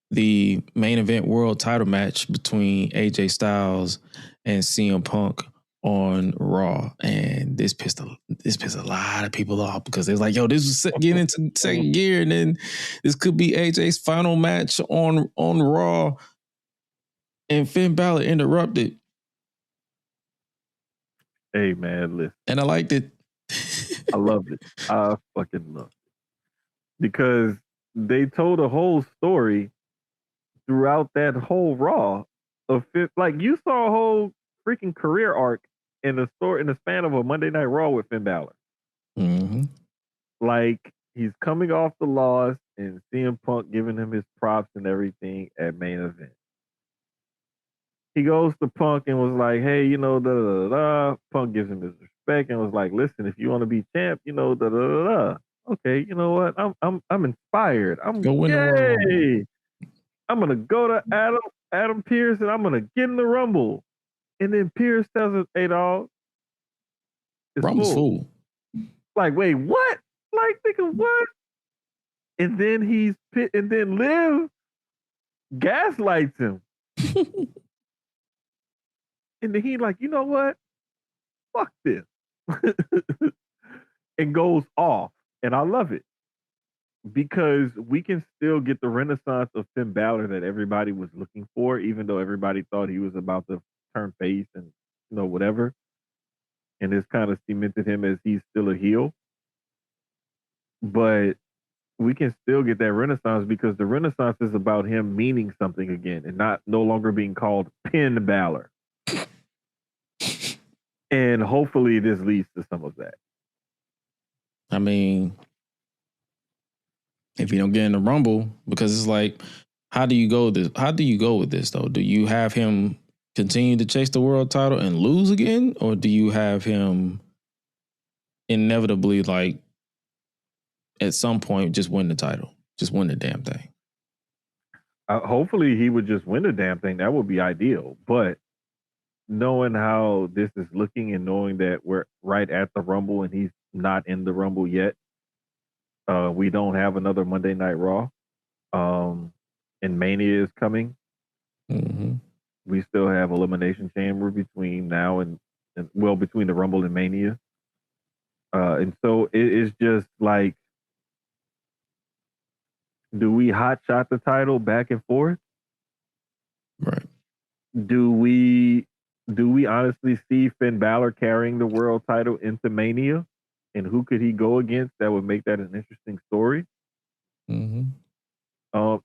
the main event world title match between AJ Styles and CM Punk on Raw, and this pissed a lot of people off because it's like, yo, this was getting into second gear, and then this could be AJ's final match on Raw, and Finn Balor interrupted. Hey man, listen. And I liked it. I loved it. I fucking loved it. Because they told a whole story throughout that whole Raw of like you saw a whole freaking career arc in the span of a Monday Night Raw with Finn Balor. Mm-hmm. Like he's coming off the loss and CM Punk giving him his props and everything at main event. He goes to Punk and was like, hey, da da da da. Punk gives him his respect and was like, listen, if you want to be champ, da da da da. Okay, you know what? I'm inspired. Go win the I'm gonna go to Adam Pearce and I'm gonna get in the Rumble. And then Pearce tells us, hey dog, it's Rumble's full. Like, wait, what? Like, nigga, what? And then Liv gaslights him. And then he like, you know what? Fuck this. And goes off. And I love it. Because we can still get the renaissance of Finn Balor that everybody was looking for, even though everybody thought he was about to turn face and, whatever. And it's kind of cemented him as he's still a heel. But we can still get that renaissance because the renaissance is about him meaning something again and no longer being called Finn Balor. And hopefully this leads to some of that. I mean, if you don't get in the Rumble, because it's like, how do you go with this though? Do you have him continue to chase the world title and lose again? Or do you have him inevitably, like, at some point just win the title? Just win the damn thing. Hopefully he would just win the damn thing. That would be ideal. But knowing how this is looking and knowing that we're right at the Rumble and he's not in the Rumble yet, we don't have another Monday Night Raw. And Mania is coming. Mm-hmm. We still have Elimination Chamber between now and between the Rumble and Mania. And so it is just like, do we hot shot the title back and forth? Right. Do we honestly see Finn Balor carrying the world title into Mania? And who could he go against that would make that an interesting story? Mm-hmm.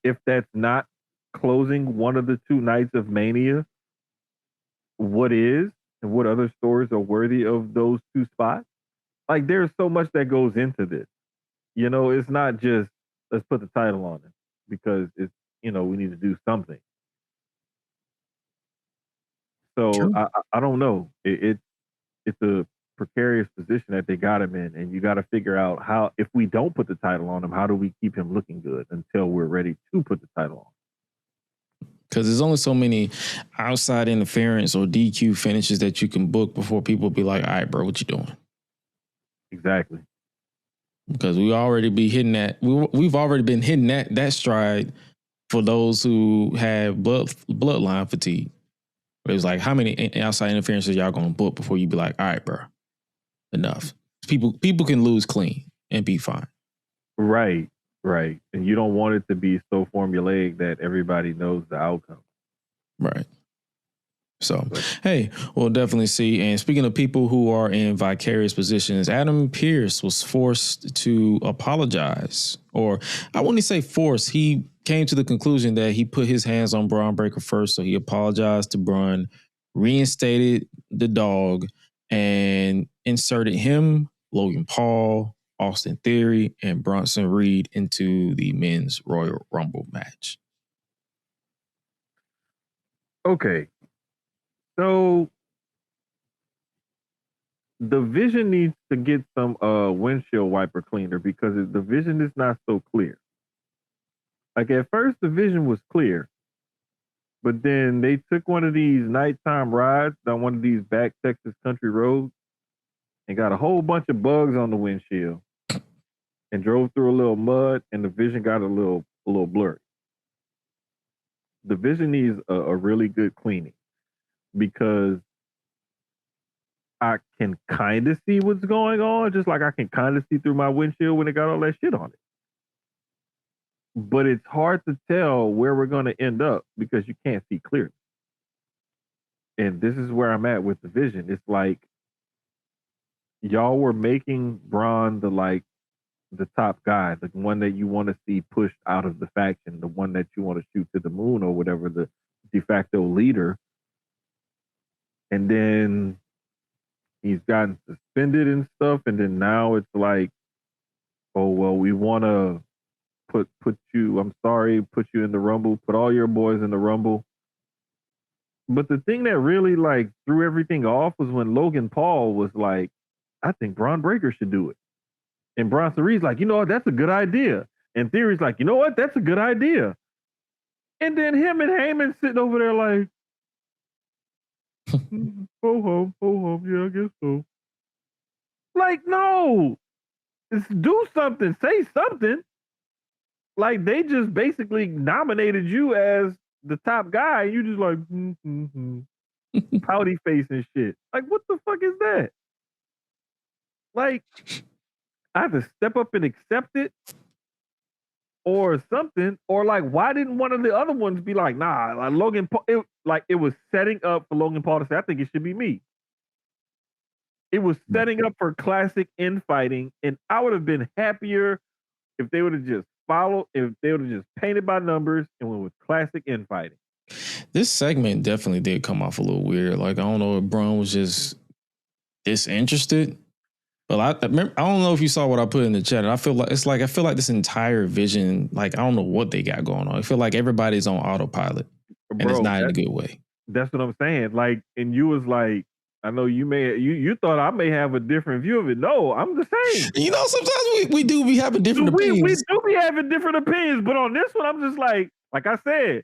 If that's not closing one of the two nights of Mania, what is? And what other stories are worthy of those two spots? Like, there's so much that goes into this. It's not just, let's put the title on it because it's, we need to do something. So I don't know. It's a precarious position that they got him in, and you got to figure out how, if we don't put the title on him, how do we keep him looking good until we're ready to put the title on? Because there's only so many outside interference or DQ finishes that you can book before people be like, all right, bro, what you doing? Exactly. Because we already be hitting that. We've already been hitting that stride for those who have bloodline fatigue. It was like, how many outside interferences y'all gonna book before you be like, all right, bro, enough. People can lose clean and be fine. Right. And you don't want it to be so formulaic that everybody knows the outcome. Right. So, hey, we'll definitely see. And speaking of people who are in vicarious positions, Adam Pearce was forced to apologize. Or I wouldn't say forced. He came to the conclusion that he put his hands on Braun Breaker first. So he apologized to Braun, reinstated the dog, and inserted him, Logan Paul, Austin Theory, and Bronson Reed into the men's Royal Rumble match. Okay. So the vision needs to get some windshield wiper cleaner because the vision is not so clear. Like at first the vision was clear, but then they took one of these nighttime rides down one of these back Texas country roads and got a whole bunch of bugs on the windshield and drove through a little mud and the vision got a little blurry. The vision needs a really good cleaning because I can kind of see what's going on, just like I can kind of see through my windshield when it got all that shit on it. But it's hard to tell where we're going to end up because you can't see clearly. And this is where I'm at with the vision. It's like y'all were making Braun the top guy, the one that you want to see pushed out of the faction, the one that you want to shoot to the moon or whatever, the de facto leader. And then he's gotten suspended and stuff, and then now it's like, oh well, we want to put you. I'm sorry, put you in the Rumble, put all your boys in the Rumble. But the thing that really like threw everything off was when Logan Paul was like, I think Braun Breaker should do it, and Bronson Reed's like, you know what, that's a good idea, and Theory's like, you know what, that's a good idea, and then him and Heyman sitting over there like. Ho hum, yeah, I guess so. Like, no, do something, say something. Like, they just basically nominated you as the top guy, and you just like, pouty face and shit. Like, what the fuck is that? Like, I have to step up and accept it or something, or like, why didn't one of the other ones be like, nah, like Logan Paul, it was setting up for Logan Paul to say, I think it should be me. It was setting up for classic infighting, and I would have been happier if they would have just followed, if they would have just painted by numbers and went with classic infighting. This segment definitely did come off a little weird. Like, I don't know if Braun was just disinterested. But I don't know if you saw what I put in the chat. I feel like this entire vision, like, I don't know what they got going on. I feel like everybody's on autopilot, and it's not in a good way. That's what I'm saying. Like, and you was like, I know you thought I may have a different view of it. No, I'm the same. You know, sometimes we do be having different opinions. We do be having different opinions, but on this one, I'm just like I said,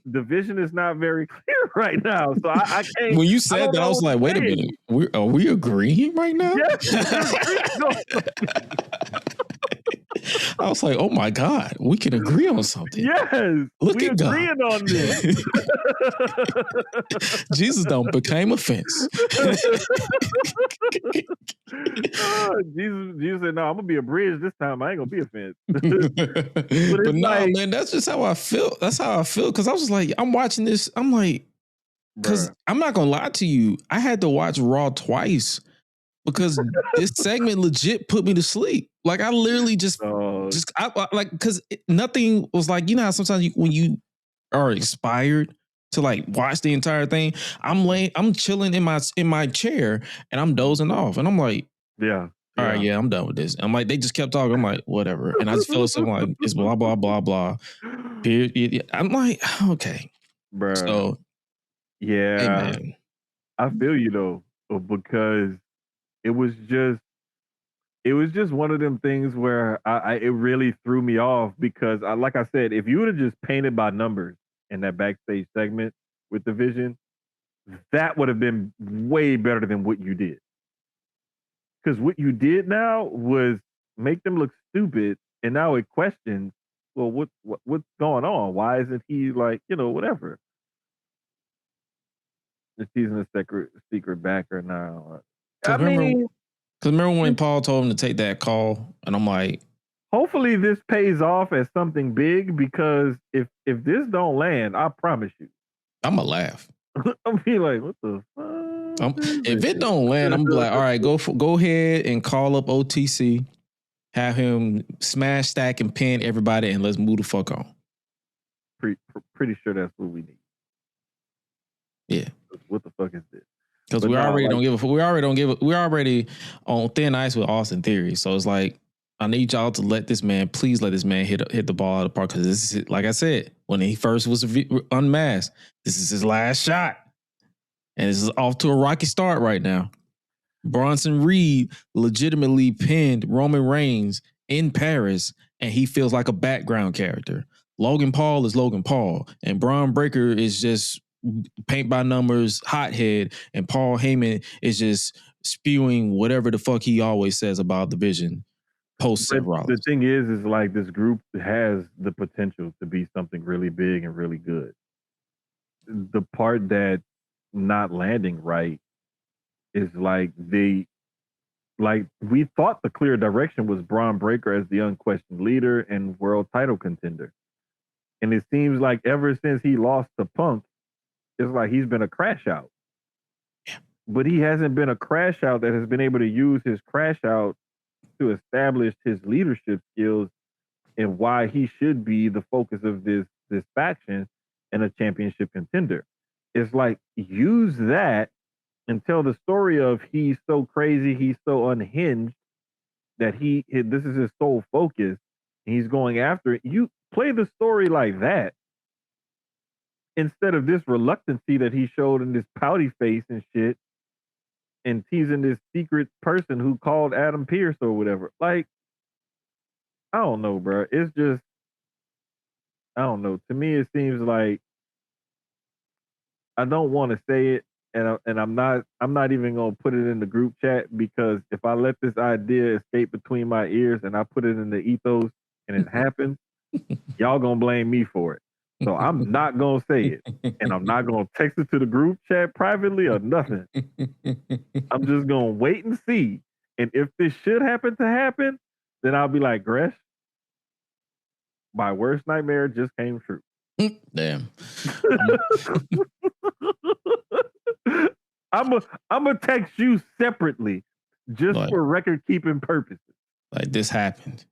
the vision is not very clear right now. So I can't. When you said that, I was like, wait a minute. Are we agreeing right now? Yes. I was like, oh my God, we can agree on something. Yes. Look we at God. agreeing on this. Jesus became a fence. Jesus said, no, I'm gonna be a bridge this time. I ain't gonna be a fence. But no, man, that's just how I feel. That's how I feel. Cause I was like, I'm watching this. I'm like, cause I'm not gonna lie to you. I had to watch Raw twice because this segment legit put me to sleep. Like, I literally cause nothing was like, you know how sometimes when you are expired to like watch the entire thing, I'm chilling in my chair and I'm dozing off. And I'm like, yeah. All right, yeah, I'm done with this. I'm like, they just kept talking. I'm like, whatever. And I just felt something like, it's blah, blah, blah, blah. Period. I'm like, okay. Bro. So, yeah. Hey, man. I feel you though, because it was just one of them things where it really threw me off because like I said, if you would have just painted by numbers in that backstage segment with the vision, that would have been way better than what you did. Because what you did now was make them look stupid, and now it questions, well, what's going on? Why isn't he like, whatever? If he's in a secret backer now. Because remember when Paul told him to take that call, and I'm like, hopefully this pays off as something big, because if this don't land, I promise you, I'm gonna laugh. I'll be like, what the fuck? If it don't land, I'm like, all right, go ahead and call up OTC, have him smash, stack, and pin everybody, and let's move the fuck on. Pretty sure that's what we need. Yeah. What the fuck is this? Because we already don't give a fuck. We're already on thin ice with Austin Theory. So it's like, I need y'all to please let this man hit the ball out of the park. Because this is, like I said, when he first was unmasked, this is his last shot. And this is off to a rocky start right now. Bronson Reed legitimately pinned Roman Reigns in Paris, and he feels like a background character. Logan Paul is Logan Paul, and Braun Breaker is just paint by numbers hothead, and Paul Heyman is just spewing whatever the fuck he always says about division post Seth Rollins. The thing is like, this group has the potential to be something really big and really good. The part that not landing right is like we thought the clear direction was Braun Breaker as the unquestioned leader and world title contender. And it seems like ever since he lost to Punk, it's like he's been a crash out. Yeah. But he hasn't been a crash out that has been able to use his crash out to establish his leadership skills and why he should be the focus of this faction and a championship contender. It's like, use that and tell the story of he's so crazy, he's so unhinged that this is his sole focus and he's going after it. You play the story like that instead of this reluctancy that he showed in this pouty face and shit and teasing this secret person who called Adam Pearce or whatever. Like, I don't know, bro. It's just, I don't know. To me, it seems like, I don't want to say it, and I'm not even gonna put it in the group chat, because if I let this idea escape between my ears and I put it in the ethos and it happens, y'all gonna blame me for it. So I'm not gonna say it, and I'm not gonna text it to the group chat privately or nothing. I'm just gonna wait and see. And if this should happen to happen, then I'll be like, Gresh, my worst nightmare just came true. Damn. I'm gonna text you separately, just for record keeping purposes. Like, this happened.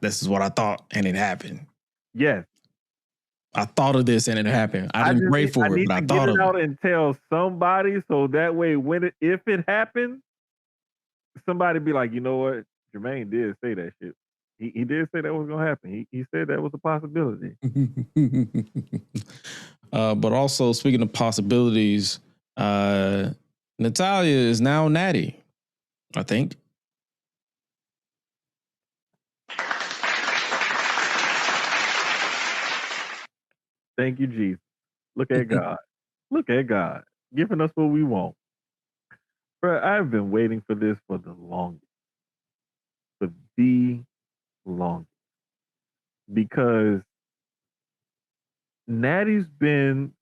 This is what I thought, and it happened. Yes. I thought of this and it happened. I didn't pray for it, but I thought of it. I need to get it out and tell somebody, so that way if it happens, somebody be like, you know what? Jermaine did say that shit. He did say that was gonna happen. He said that was a possibility. But also, speaking of possibilities, Natalya is now Natty, I think. Thank you, Jesus. Look at God. Look at God giving us what we want. Bro, I've been waiting for this for the longest. For the longest. Because Natty's been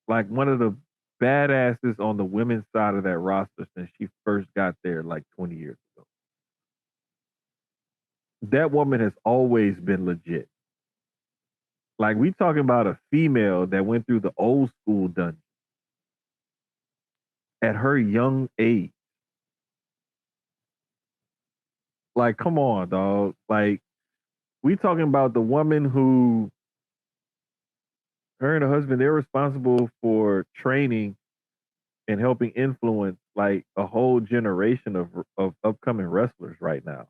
like one of the badasses on the women's side of that roster since she first got there like 20 years ago. That woman has always been legit. Like, we talking about a female that went through the old school dungeon at her young age. Like, come on, dog. Like, we talking about the woman who, her and her husband, they're responsible for training and helping influence like a whole generation of upcoming wrestlers right now.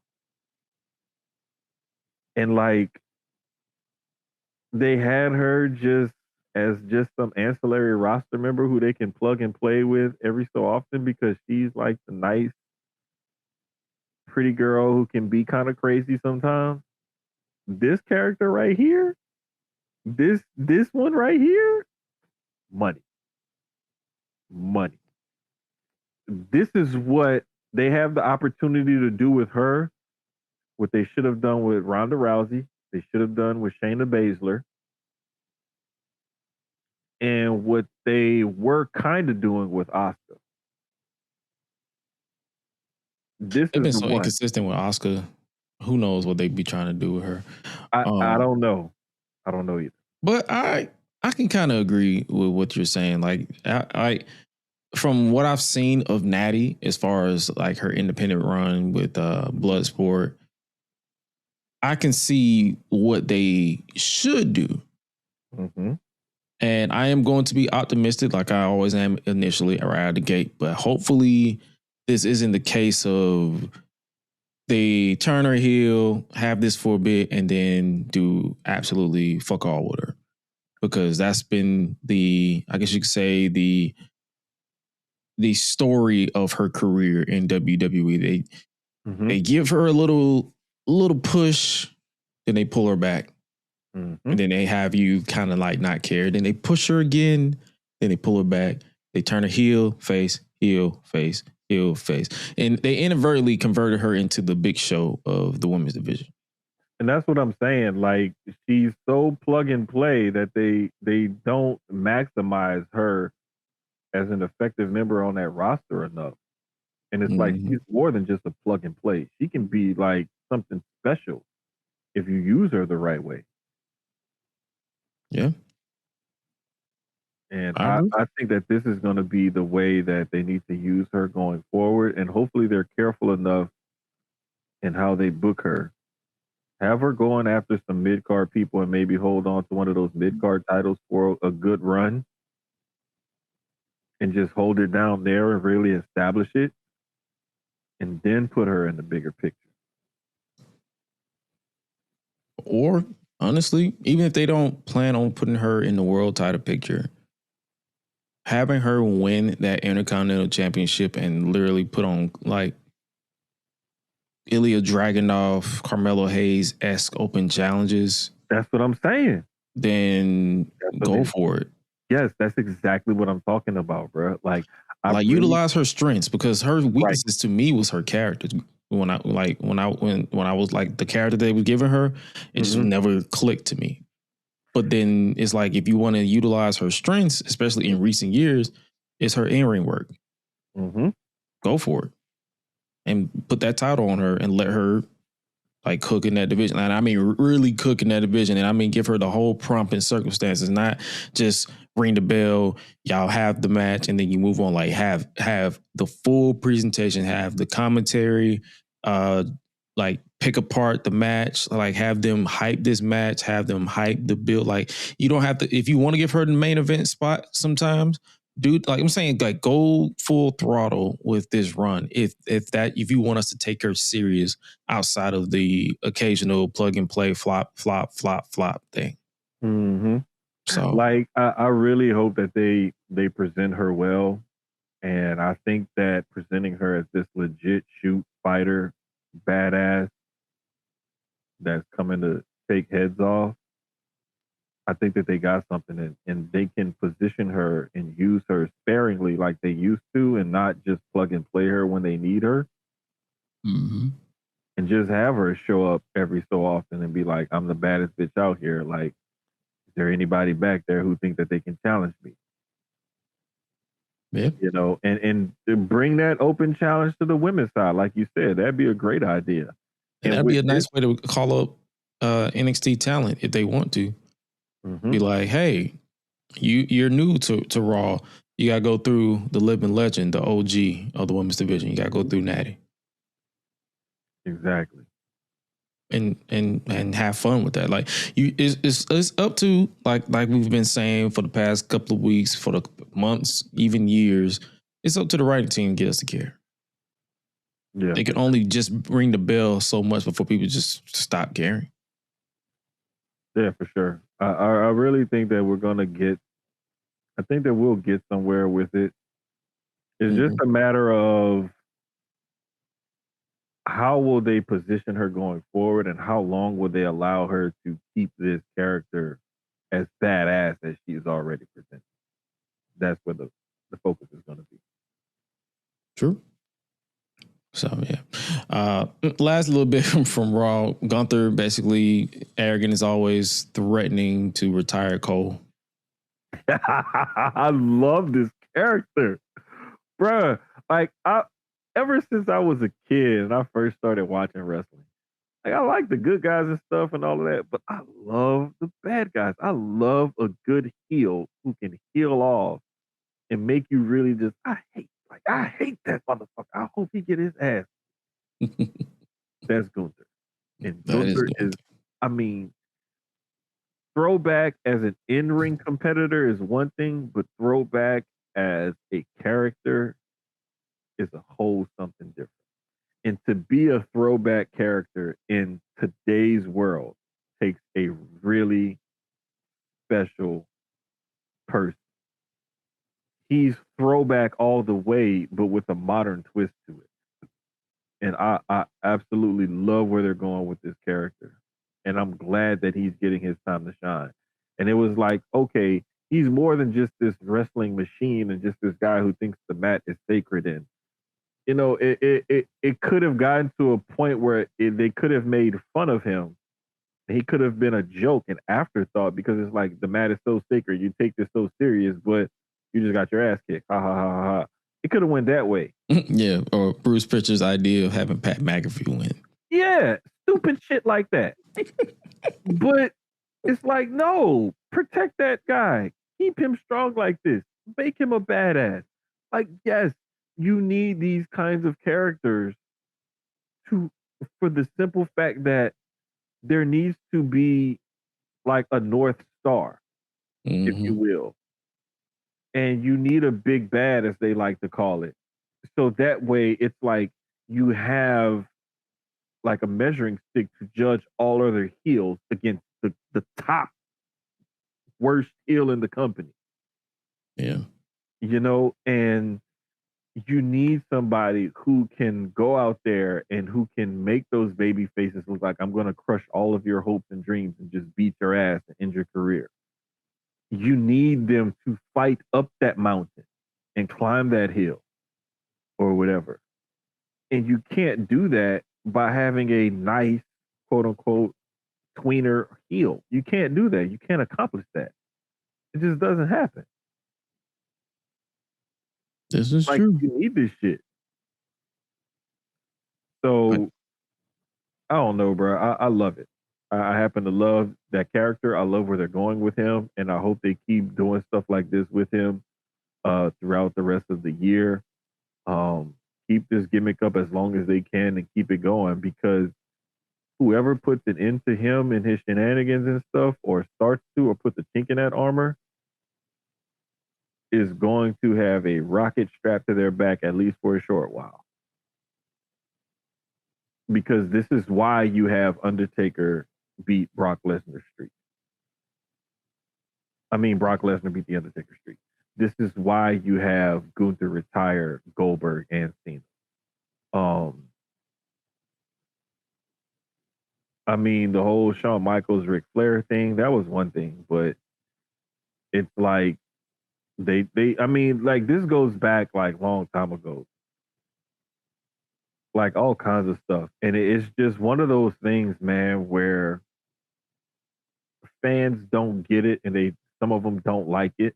And like, they had her just as some ancillary roster member who they can plug and play with every so often, because she's like the nice, pretty girl who can be kind of crazy sometimes. This character right here, this one right here, money. This is what they have the opportunity to do with her, what they should have done with Ronda Rousey, they should have done with Shayna Baszler. and what they were kind of doing with Asuka. This They've is been the so one. inconsistent with Asuka. Who knows what they be trying to do with her? I don't know. I don't know either. But I can kind of agree with what you're saying. Like I from what I've seen of Natty, as far as like her independent run with Bloodsport, I can see what they should do. Mm-hmm. And I am going to be optimistic, like I always am initially right out of the gate. But hopefully, this isn't the case of they turn her heel, have this for a bit, and then do absolutely fuck all with her. Because that's been I guess you could say the story of her career in WWE. They give her a little push, then they pull her back. Mm-hmm. And then they have you kind of like not care. Then they push her again. Then they pull her back. They turn her heel, face, heel, face, heel, face. And they inadvertently converted her into the Big Show of the women's division. And that's what I'm saying. Like, she's so plug and play that they don't maximize her as an effective member on that roster enough. And it's like she's more than just a plug and play. She can be like something special if you use her the right way. Yeah. And I think that this is going to be the way that they need to use her going forward. And hopefully they're careful enough in how they book her. Have her going after some mid-card people and maybe hold on to one of those mid-card titles for a good run. And just hold it down there and really establish it. And then put her in the bigger picture. Or, honestly, even if they don't plan on putting her in the world title picture, having her win that Intercontinental Championship and literally put on like Ilya Dragunov, Carmelo Hayes-esque open challenges. That's what I'm saying. Then go for it. Yes, that's exactly what I'm talking about, bro. Like utilize her strengths, because her weaknesses to me was her character. When I was like the character they were giving her, it just never clicked to me. But then it's like, if you want to utilize her strengths, especially in recent years, it's her in-ring work. Go for it. And put that title on her and let her like cook in that division. And I mean, really cook in that division. And I mean, give her the whole prompt and circumstances, not just ring the bell, y'all have the match, and then you move on. Like have the full presentation, have the commentary, like pick apart the match, like have them hype this match, have them hype the build. Like, you don't have to, if you want to give her the main event spot sometimes, dude, like I'm saying, like go full throttle with this run. If you want us to take her serious outside of the occasional plug and play flop thing. So like I really hope that they present her well. And I think that presenting her as this legit shoot fighter, badass that's coming to take heads off, I think that they got something, and they can position her and use her sparingly like they used to, and not just plug and play her when they need her. And just have her show up every so often and be like, I'm the baddest bitch out here. Like, is there anybody back there who think that they can challenge me? Yeah. You know, and to bring that open challenge to the women's side, like you said, that'd be a great idea. And that'd be a nice way to call up NXT talent if they want to. Be like, hey, you're new to Raw. You gotta go through the living legend, the OG of the women's division. You gotta go through Natty. Exactly. And have fun with that. Like it's up to like we've been saying for the past couple of weeks, for the months, even years. It's up to the writing team to get us to care. Yeah, they can only just ring the bell so much before people just stop caring. Yeah, for sure. I really think that we're gonna get. I think that we'll get somewhere with it. It's just a matter of how will they position her going forward, and how long will they allow her to keep this character as badass as she's already presented. That's where the focus is going to be. True. So yeah. Last little bit from Raw. Gunther, basically arrogant as always, threatening to retire Cole. I love this character, bruh. Like ever since I was a kid and I first started watching wrestling, like I like the good guys and stuff and all of that, but I love the bad guys. I love a good heel who can heel off and make you really just. I hate that motherfucker. I hope he get his ass. That's Gunther, and That is Gunther Gunther. is. I mean, throwback as an in-ring competitor is one thing, but throwback as a character is a whole something different. And to be a throwback character in today's world takes a really special person. He's throwback all the way, but with a modern twist to it. And I absolutely love where they're going with this character. And I'm glad that he's getting his time to shine. And it was like, okay, he's more than just this wrestling machine and just this guy who thinks the mat is sacred. And you know, it could have gotten to a point where they could have made fun of him. He could have been a joke, an afterthought, because it's like the mat is so sacred. You take this so serious, but you just got your ass kicked. Ha ha ha ha. It could have went that way. Yeah, or Bruce Pritchard's idea of having Pat McAfee win. Yeah, stupid shit like that. But it's like, no, protect that guy. Keep him strong like this. Make him a badass. Like, yes, you need these kinds of characters for the simple fact that there needs to be like a North Star, if you will. And you need a big bad, as they like to call it. So that way it's like you have like a measuring stick to judge all other heels against the top worst heel in the company. Yeah. You know, and you need somebody who can go out there and who can make those baby faces look like I'm going to crush all of your hopes and dreams and just beat your ass and end your career. You need them to fight up that mountain and climb that hill or whatever. And you can't do that by having a nice, quote unquote, tweener heel. You can't do that. You can't accomplish that. It just doesn't happen. This is like, true. You need this shit. So, I don't know, bro. I love it. I happen to love that character. I love where they're going with him. And I hope they keep doing stuff like this with him throughout the rest of the year. Keep this gimmick up as long as they can and keep it going, because whoever puts it into him and his shenanigans and stuff, or starts to, or puts a chink in that armor, is going to have a rocket strapped to their back, at least for a short while. Because this is why you have Undertaker beat Brock Lesnar streak. I mean, Brock Lesnar beat the Undertaker streak. This is why you have Gunther retire Goldberg and Cena. I mean, the whole Shawn Michaels Ric Flair thing, that was one thing, but it's like I mean, like, this goes back like long time ago. Like all kinds of stuff. And it's just one of those things, man, where fans don't get it and some of them don't like it.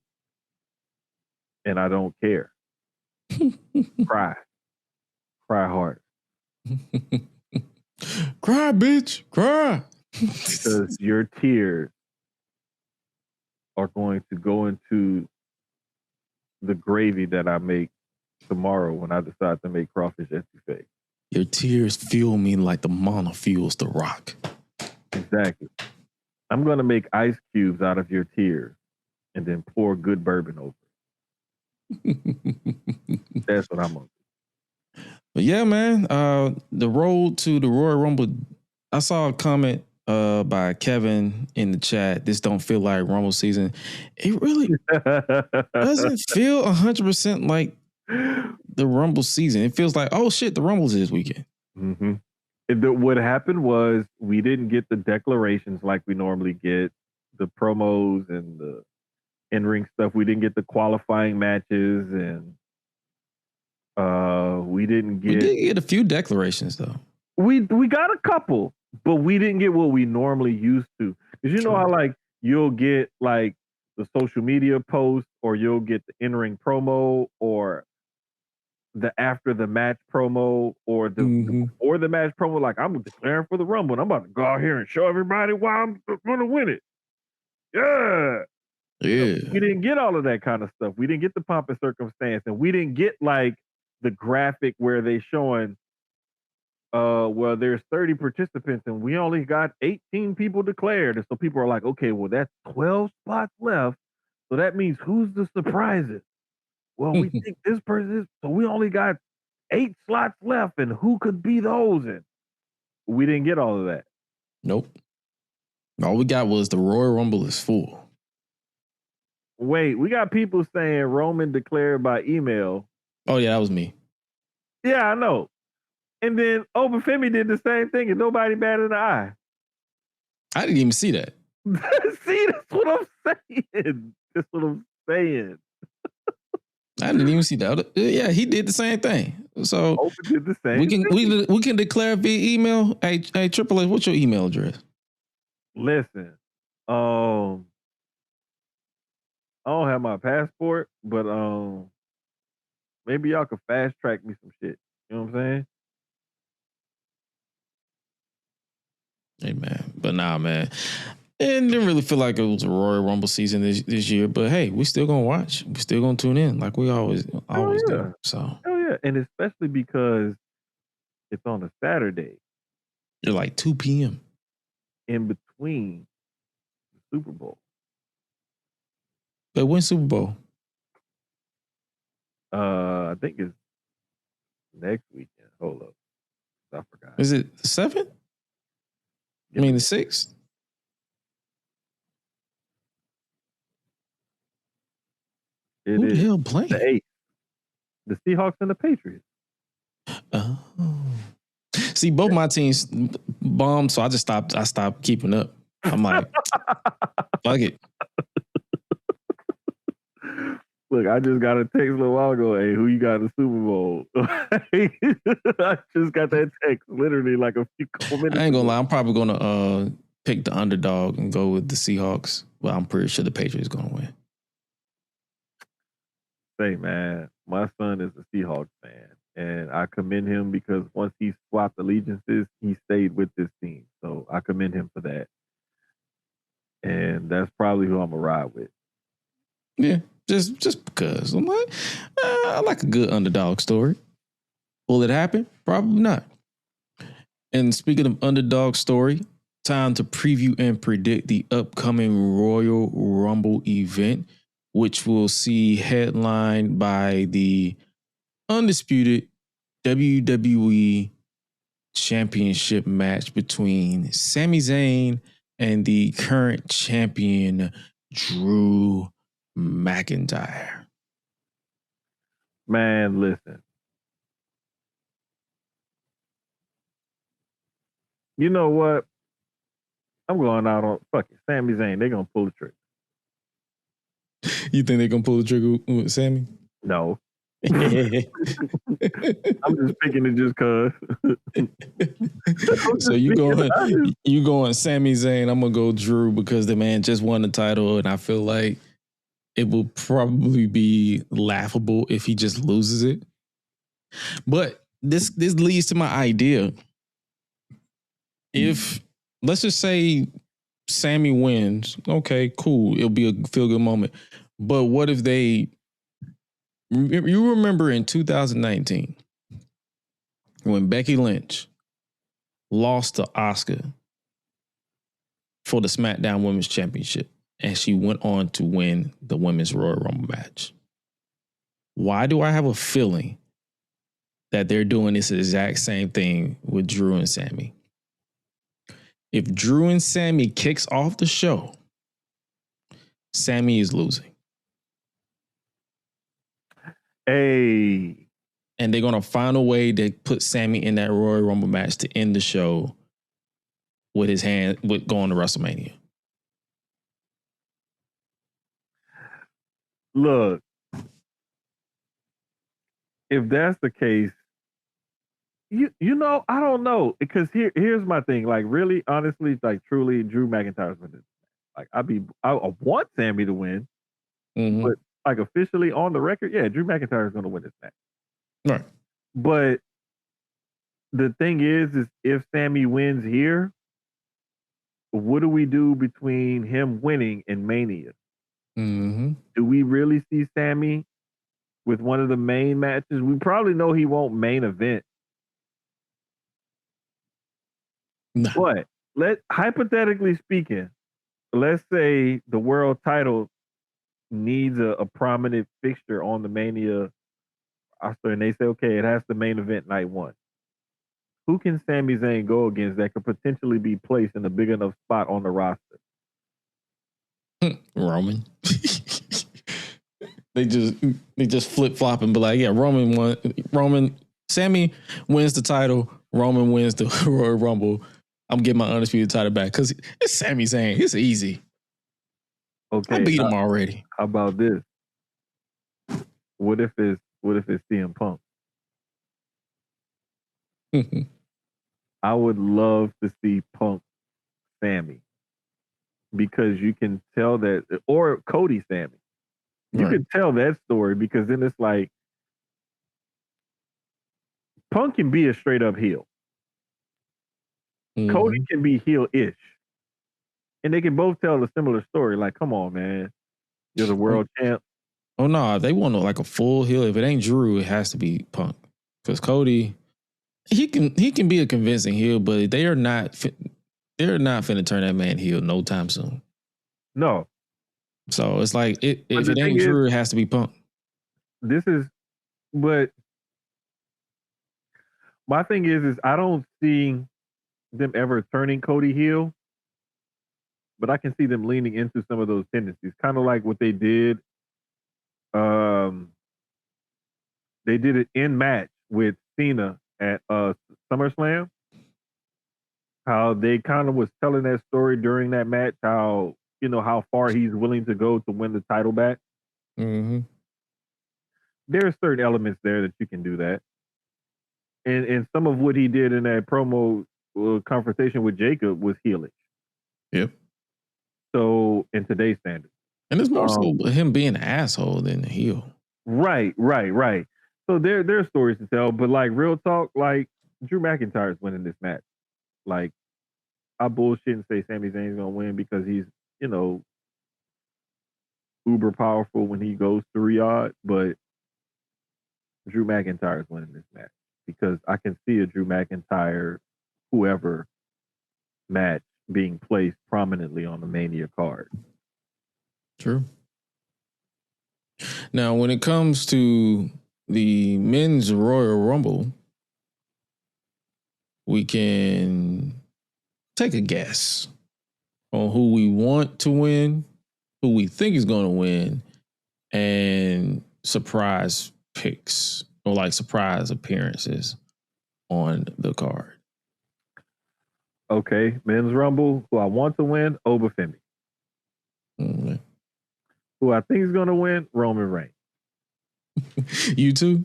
And I don't care. Cry hard. Cry, bitch, cry. Because your tears are going to go into the gravy that I make tomorrow when I decide to make crawfish etouffee. Your tears fuel me like the mana fuels the rock. Exactly. I'm going to make ice cubes out of your tears and then pour good bourbon over it. That's what I'm going to do. But yeah, man, the road to the Royal Rumble, I saw a comment by Kevin in the chat. This don't feel like Rumble season. It really doesn't feel 100% like the Rumble season. It feels like, oh shit, the Rumble's this weekend. Mm-hmm. What happened was we didn't get the declarations like we normally get, the promos and the in-ring stuff. We didn't get the qualifying matches, and we didn't get... We did get a few declarations, though. We got a couple, but we didn't get what we normally used to. Because you know how, like, you'll get, like, the social media post, or you'll get the in-ring promo, or the after the match promo, or the before the match promo. Like, I'm declaring for the Rumble, and I'm about to go out here and show everybody why I'm going to win it. Yeah. We didn't get all of that kind of stuff. We didn't get the pomp and circumstance, and we didn't get like the graphic where they showing, well, there's 30 participants and we only got 18 people declared. And so people are like, okay, well, that's 12 spots left. So that means who's the surprises? Well, we think this person is, so we only got 8 slots left, and who could be those? And we didn't get all of that. Nope. All we got was the Royal Rumble is full. Wait, we got people saying Roman declared by email. Oh, yeah, that was me. Yeah, I know. And then Obafemi did the same thing, and nobody batted an eye. I didn't even see that. See, that's what I'm saying. That's what I'm saying. I didn't even see that. Yeah, he did the same thing. So Open did the same. We can declare via email. Hey, Triple H, what's your email address? Listen, I don't have my passport, but maybe y'all could fast track me some shit. You know what I'm saying? Hey, man. But nah, man. It didn't really feel like it was a Royal Rumble season this year. But hey, we still gonna watch. We still gonna tune in like we always do. So hell yeah, and especially because it's on a Saturday. You're like 2 p.m. in between the Super Bowl. But when Super Bowl? I think it's next weekend. Hold up, I forgot. Is it the 7th? I mean the 6th? It Who is the hell playing? the 8th. The Seahawks and the Patriots. Oh. See, both my teams bombed, so I stopped keeping up. I'm like, fuck it. Look, I just got a text a little while ago. Hey, who you got in the Super Bowl? I just got that text literally like a few minutes. I ain't gonna lie. I'm probably gonna pick the underdog and go with the Seahawks. Well, I'm pretty sure the Patriots gonna win. Say, man, my son is a Seahawks fan, and I commend him because once he swapped allegiances, he stayed with this team. So I commend him for that. And that's probably who I'm gonna ride with. Yeah, just because I'm like, I like a good underdog story. Will it happen? Probably not. And speaking of underdog story, time to preview and predict the upcoming Royal Rumble event, which will see headlined by the undisputed WWE Championship match between Sami Zayn and the current champion, Drew McIntyre. Man, listen. You know what? I'm going out on fuck it. Sami Zayn, they're gonna pull the trigger. You think they're gonna pull the trigger with Sami? No. I'm just picking it just cause. So you going Sami Zayn, I'm gonna go Drew because the man just won the title, and I feel like it will probably be laughable if he just loses it. But this leads to my idea. If let's just say Sami wins, okay, cool. It'll be a feel-good moment. But what if you remember in 2019 when Becky Lynch lost to Asuka for the SmackDown Women's Championship and she went on to win the Women's Royal Rumble match? Why do I have a feeling that they're doing this exact same thing with Drew and Sami? If Drew and Sami kicks off the show, Sami is losing. Hey. And they're going to find a way to put Sami in that Royal Rumble match to end the show with going to WrestleMania. Look, if that's the case, you know, I don't know. Because here's my thing. Like, really, honestly, like, truly, Drew McIntyre's winning. Like I want Sammy to win, Mm-hmm. but like officially on the record, yeah, Drew McIntyre is going to win this match. Right. But the thing is if Sammy wins here, what do we do between him winning and Mania? Mm-hmm. Do we really see Sammy with one of the main matches? We probably know he won't main event. No. But hypothetically speaking, let's say the world title needs a prominent fixture on the Mania roster, and they say, okay, it has the main event night one. Who can Sami Zayn go against that could potentially be placed in a big enough spot on the roster? Roman. They just flip flop and be like, yeah, Roman won. Sammy wins the title. Roman wins the Royal Rumble. I'm getting my undisputed title back because it's Sami Zayn. It's easy. Okay, I beat him already. How about this? What if it's CM Punk? I would love to see Punk Sammy because you can tell that, or Cody Sammy. You can tell that story because then it's like Punk can be a straight up heel. Mm-hmm. Cody can be heel-ish. And they can both tell a similar story. Like, come on, man. You're the world champ. Oh, no. They want like a full heel. If it ain't Drew, it has to be Punk. Because Cody, he can be a convincing heel, but they're not finna turn that man heel no time soon. No. So it's like, if it ain't Drew, it has to be Punk. But my thing is I don't see them ever turning Cody heel, but I can see them leaning into some of those tendencies. Kind of like what they did. They did it in match with Cena at SummerSlam. How they kind of was telling that story during that match, how far he's willing to go to win the title back. Mm-hmm. There are certain elements there that you can do that. And some of what he did in that promo confrontation with Jacob was heelish. Yep. So in today's standards. And it's more so him being an asshole than a heel. Right. So there are stories to tell, but like real talk, like Drew McIntyre's winning this match. Like I bullshit and say Sami Zayn's gonna win because he's, uber powerful when he goes to Riyadh, but Drew McIntyre's winning this match because I can see a Drew McIntyre, whoever match being placed prominently on the Mania card. True. Now, when it comes to the men's Royal Rumble, we can take a guess on who we want to win, who we think is going to win, and surprise picks or like surprise appearances on the card. Okay, men's Rumble, who I want to win, Obafemi. Mm-hmm. Who I think is going to win, Roman Reigns. You too?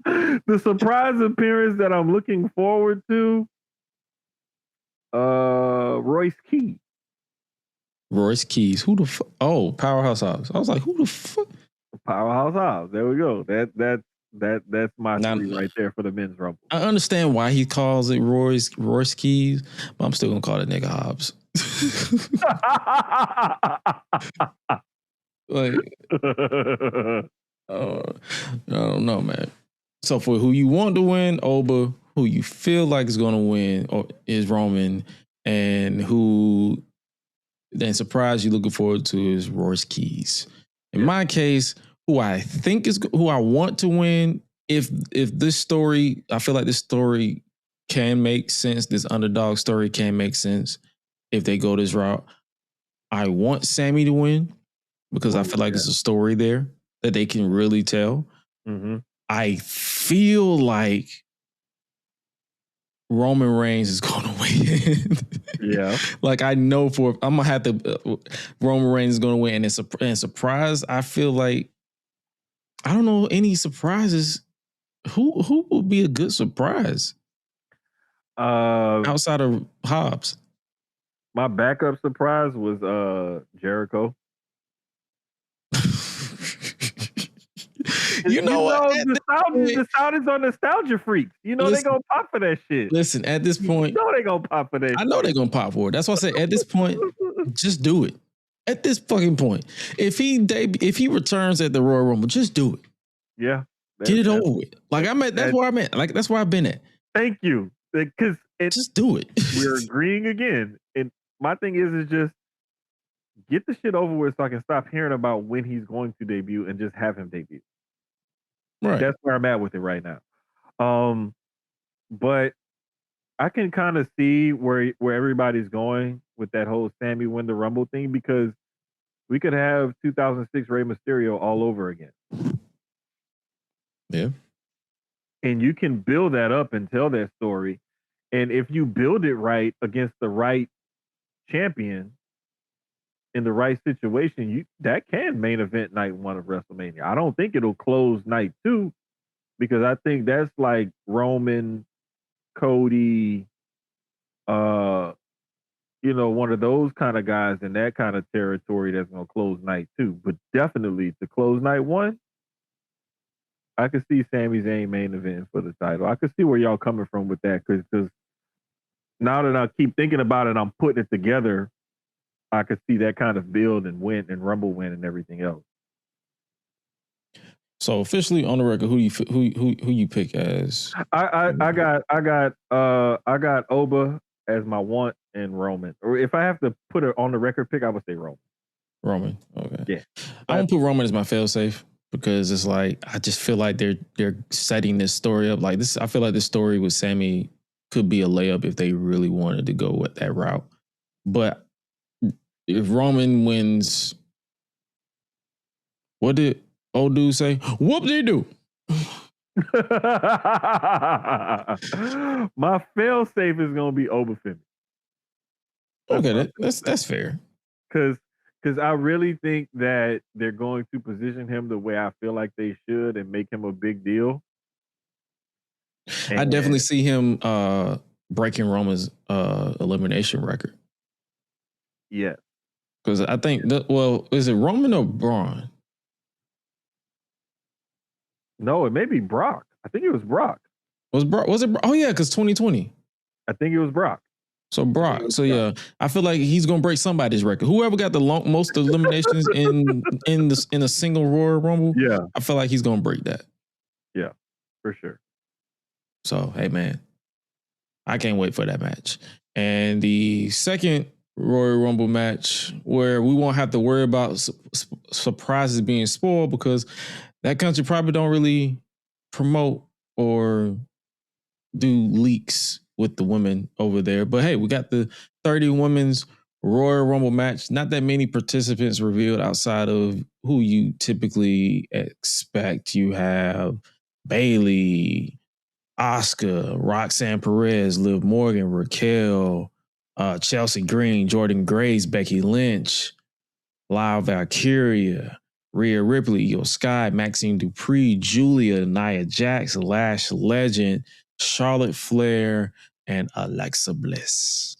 The surprise appearance that I'm looking forward to, Royce Keys. Royce Keys. Who the fuck? Oh, Powerhouse Hobbs. I was like, who the fuck? Powerhouse Hobbs. There we go. That's my three right there for the men's Rumble. I understand why he calls it Royce Keys, but I'm still gonna call that nigga Hobbs. Like, I don't know, man. So for who you want to win, Oba, who you feel like is going to win is Roman, and who then surprise you looking forward to is Royce Keys. In my case, who I want to win, if this story, I feel like this story can make sense, this underdog story can make sense if they go this route. I want Sammy to win because I feel like there's a story there that they can really tell. Mm-hmm. I feel like Roman Reigns is going to win. Yeah. Like I know I'm going to have to, Roman Reigns is going to win. And surprise, I feel like, I don't know any surprises. Who would be a good surprise? Outside of Hobbs? My backup surprise was Jericho. You know what? The Saudis are nostalgia freaks. You know they gonna pop for that shit. Listen, at this point, You know they gonna pop for that. I know they're gonna pop for it. That's why I say at this point, just do it. At this fucking point, if he returns at the Royal Rumble, just do it. Yeah, get it over with. Like I'm at. That's where I'm at. Like that's where I've been at. Thank you, because just do it. We're agreeing again, and my thing is just get the shit over with so I can stop hearing about when he's going to debut and just have him debut. Right. That's where I'm at with it right now. But I can kind of see where everybody's going with that whole Sammy win the Rumble thing, because we could have 2006 Rey Mysterio all over again. Yeah. And you can build that up and tell that story. And if you build it right against the right champion in the right situation, that can main event night 1 of WrestleMania. I don't think it'll close night 2, because I think that's like Roman, Cody, one of those kind of guys in that kind of territory that's going to close night 2. But definitely to close night 1, I could see Sami Zayn main event for the title. I could see where y'all coming from with that, because now that I keep thinking about it, I'm putting it together. I could see that kind of build and win and Rumble win and everything else. So officially on the record, who you pick as? I got Oba as my want and Roman. Or if I have to put it on the record pick, I would say Roman. Roman, okay. Yeah, I won't put Roman as my fail-safe, because it's like I just feel like they're setting this story up like this. I feel like this story with Sammy could be a layup if they really wanted to go with that route. But if Roman wins, what did old dude say? Whoop they do. My fail safe is gonna be Oberfemi. Okay, that's fair. Because I really think that they're going to position him the way I feel like they should and make him a big deal. I definitely see him breaking Roman's elimination record. Yeah. Because I think is it Roman or Braun? No, it may be Brock. I think it was Brock. Was it? Oh yeah, because 2020. I think it was Brock. So Brock. So yeah, I feel like he's gonna break somebody's record. Whoever got the most eliminations in a single Royal Rumble. Yeah, I feel like he's gonna break that. Yeah, for sure. So hey man, I can't wait for that match. And the second Royal Rumble match, where we won't have to worry about surprises being spoiled, because that country probably don't really promote or do leaks with the women over there. But hey, we got the 30 women's Royal Rumble match. Not that many participants revealed outside of who you typically expect. You have Bayley, Asuka, Roxanne Perez, Liv Morgan, Raquel, Chelsea Green, Jordan Grace, Becky Lynch, Lyle Valkyria, Rhea Ripley, Io Sky, Maxine Dupree, Julia, Nia Jax, Lash Legend, Charlotte Flair, and Alexa Bliss.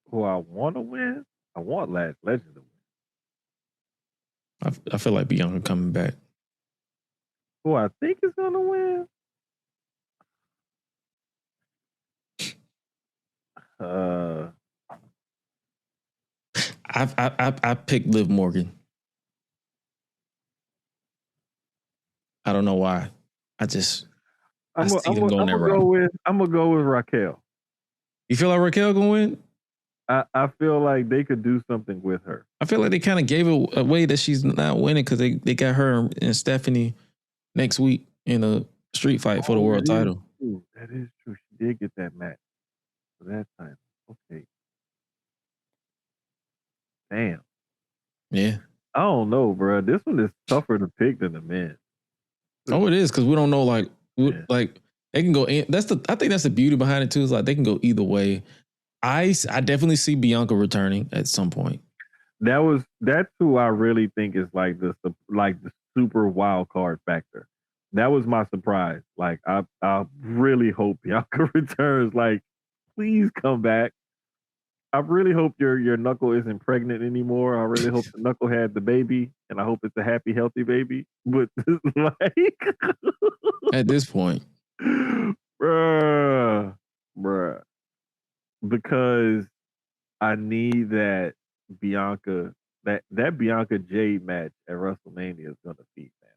Who I want to win? I want Lash Legend to win. I feel like Bianca coming back. Who I think is going to win? I picked Liv Morgan. I don't know why. I see them going that route. I'm gonna go with Raquel. You feel like Raquel gonna win? I feel like they could do something with her. I feel like they kind of gave it away that she's not winning, because they got her and Stephanie next week in a street fight for the world title. True. That is true. She did get that match for that time. Okay. Damn. Yeah. I don't know, bro. This one is tougher to pick than the men. Oh, it is, because we don't know. Like they can go in. I think that's the beauty behind it too. Is like they can go either way. I definitely see Bianca returning at some point. That's who I really think is like the super wild card factor. That was my surprise. Like I really hope Bianca returns. Like please come back. I really hope your knuckle isn't pregnant anymore. I really hope the knuckle had the baby, and I hope it's a happy, healthy baby. But like, At this point, bruh, because I need that Bianca, that Bianca Jade match at WrestleMania is gonna be, man.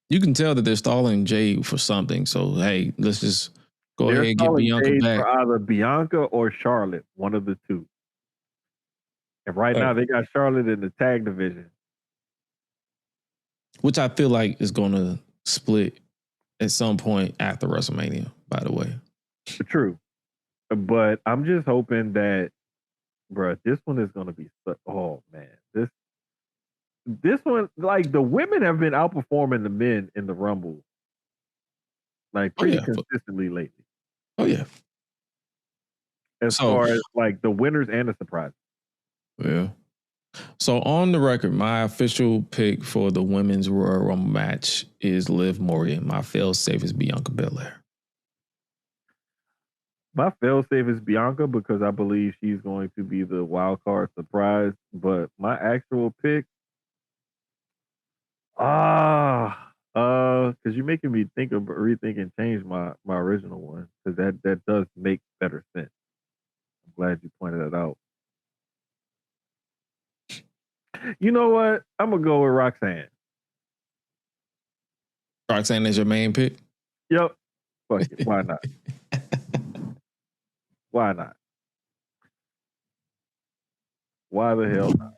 you can tell that they're stalling Jade for something. So hey, let's just go They're ahead and get calling Bianca Jade back. for either Bianca or Charlotte, one of the two. And right now they got Charlotte in the tag division, which I feel like is going to split at some point after WrestleMania, by the way. True. But I'm just hoping that, bro, this one is going to be, oh man, this one, like the women have been outperforming the men in the Rumble, like pretty consistently lately. Oh yeah. As far as like the winners and the surprises. Yeah. So on the record, my official pick for the women's Royal Rumble match is Liv Morgan. My fail-safe is Bianca Belair. My fail-safe is Bianca because I believe she's going to be the wild card surprise. But my actual pick, because you're making me rethink and change my original one, because that does make better sense. I'm glad you pointed that out. You know what? I'm gonna go with Roxanne. Roxanne is your main pick? Yep. Fuck it. Why not? Why not? Why the hell not?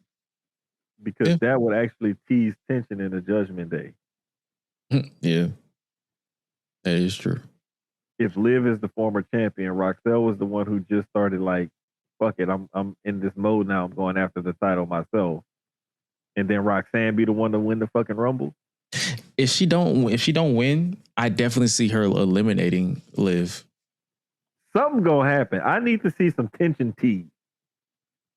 Because that would actually tease tension in the Judgment Day. Yeah. That is true. If Liv is the former champion, Roxelle was the one who just started like, fuck it, I'm in this mode now. I'm going after the title myself. And then Roxanne be the one to win the fucking Rumble. If she don't win, I definitely see her eliminating Liv. Something gonna happen. I need to see some tension tease.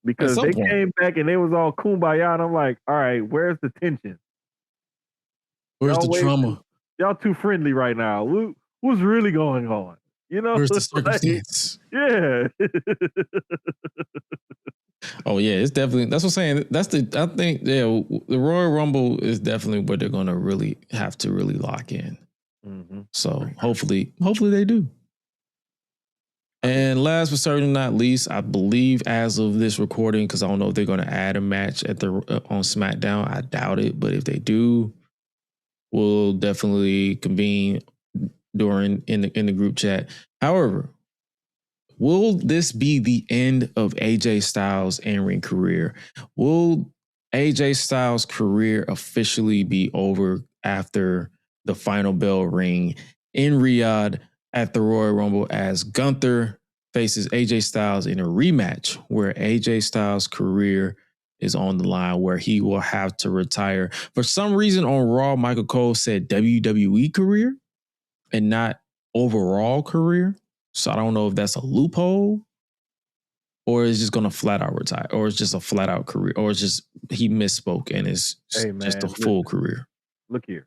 Because they came back and they was all kumbaya, and I'm like, all right, where's the tension? Where's the drama? Y'all too friendly right now. What's really going on? You know, where's the circumstance? Like, yeah. Oh yeah, it's definitely. That's what I'm saying. I think the Royal Rumble is definitely where they're gonna really have to really lock in. Mm-hmm. So hopefully they do. And last but certainly not least, I believe as of this recording, because I don't know if they're going to add a match at on SmackDown. I doubt it, but if they do, we'll definitely convene in the group chat. However, will this be the end of AJ Styles' in-ring career? Will AJ Styles' career officially be over after the final bell ring in Riyadh at the Royal Rumble as Gunther faces AJ Styles in a rematch where AJ Styles' career is on the line, where he will have to retire? For some reason on Raw, Michael Cole said WWE career and not overall career. So I don't know if that's a loophole or it's just going to flat out retire, or it's just a flat out career, or it's just he misspoke and it's just a full career. Look here.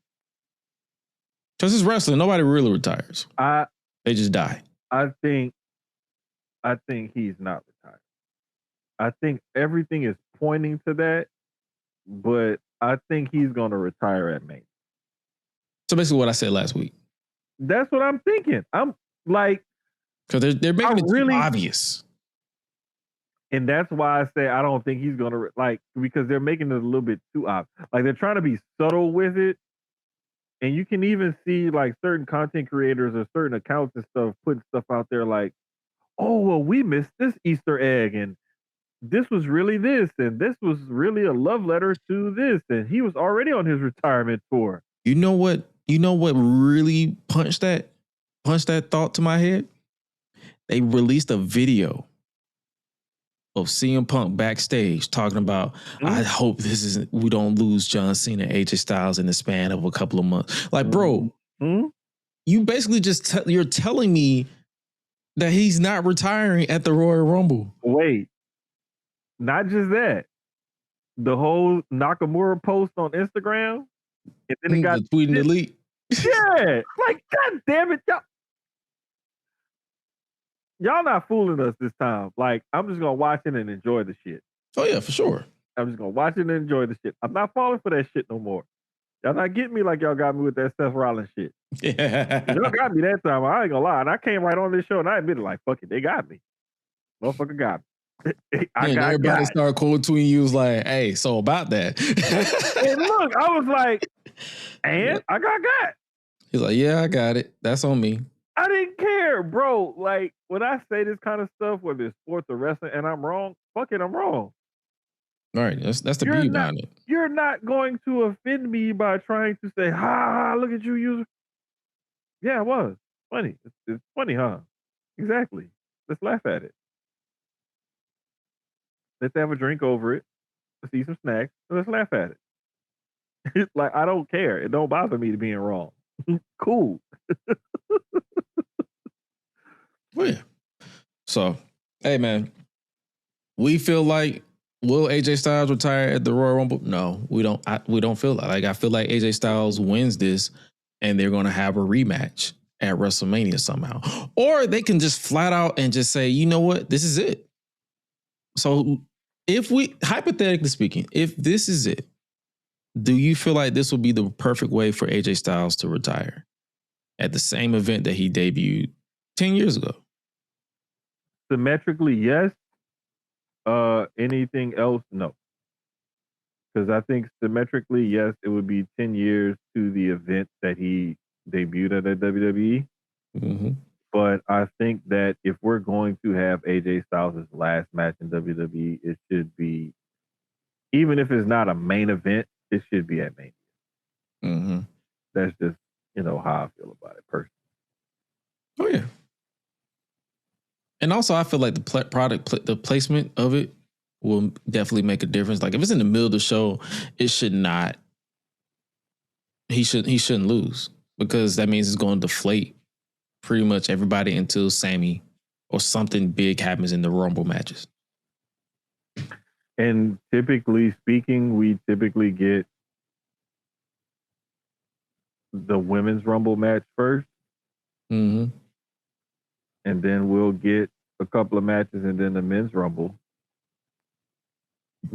Because it's wrestling. Nobody really retires. They just die. I think he's not retired. I think everything is pointing to that, but I think he's going to retire at Mania. So basically what I said last week. That's what I'm thinking. I'm like... Because they're making it too obvious. And that's why I say I don't think he's going to... because they're making it a little bit too obvious. Like, they're trying to be subtle with it. And you can even see like certain content creators or certain accounts and stuff putting stuff out there like, oh, well, we missed this Easter egg, and this was really this, and this was really a love letter to this, and he was already on his retirement tour. You know what really punched that thought to my head? They released a video of CM Punk backstage talking about, I hope we don't lose John Cena, AJ Styles in the span of a couple of months. Like, bro, you basically just you're telling me that he's not retiring at the Royal Rumble. Wait, not just that. The whole Nakamura post on Instagram, and then it got the tweet and delete. Yeah, like, God damn it, y'all. y'all not fooling us this time. Like, I'm just gonna watch it and enjoy the shit. Oh yeah, for sure. I'm just gonna watch it and enjoy the shit. I'm not falling for that shit no more. Y'all not getting me like y'all got me with that Seth Rollins shit. Yeah. Y'all got me that time. I ain't gonna lie. And I came right on this show and I admitted, like, fuck it, they got me. Motherfucker got me. Everybody started quoting tweeting you was like, hey, so about that. And look, I was like, and I got. He's like, yeah, I got it. That's on me. I didn't care, bro. Like, when I say this kind of stuff, whether it's sports or wrestling, and I'm wrong, fuck it, I'm wrong. All right, that's the beauty behind it. You're not going to offend me by trying to say, ha, look at you, user. Yeah, it was. Funny. It's funny, huh? Exactly. Let's laugh at it. Let's have a drink over it. Let's eat some snacks. And let's laugh at it. It's like, I don't care. It don't bother me to being wrong. Cool. Well, yeah. So, hey, man, we feel like, will AJ Styles retire at the Royal Rumble? No, we don't. We don't feel that. Like, I feel like AJ Styles wins this, and they're going to have a rematch at WrestleMania somehow, or they can just flat out and just say, you know what, this is it. So, if we, hypothetically speaking, if this is it, do you feel like this will be the perfect way for AJ Styles to retire at the same event that he debuted 10 years ago? Symmetrically, yes. Anything else, no. Because I think symmetrically, yes, it would be 10 years to the event that he debuted at the WWE. Mm-hmm. But I think that if we're going to have AJ Styles' last match in WWE, it should be, even if it's not a main event, it should be at Mania. Mm-hmm. That's just, how I feel about it personally. Oh, yeah. And also, I feel like the placement of it will definitely make a difference. Like, if it's in the middle of the show, it should not. He shouldn't lose, because that means it's going to deflate pretty much everybody until Sammy or something big happens in the Rumble matches. And typically speaking, we typically get the women's Rumble match first. Mm-hmm. And then we'll get a couple of matches and then the men's Rumble.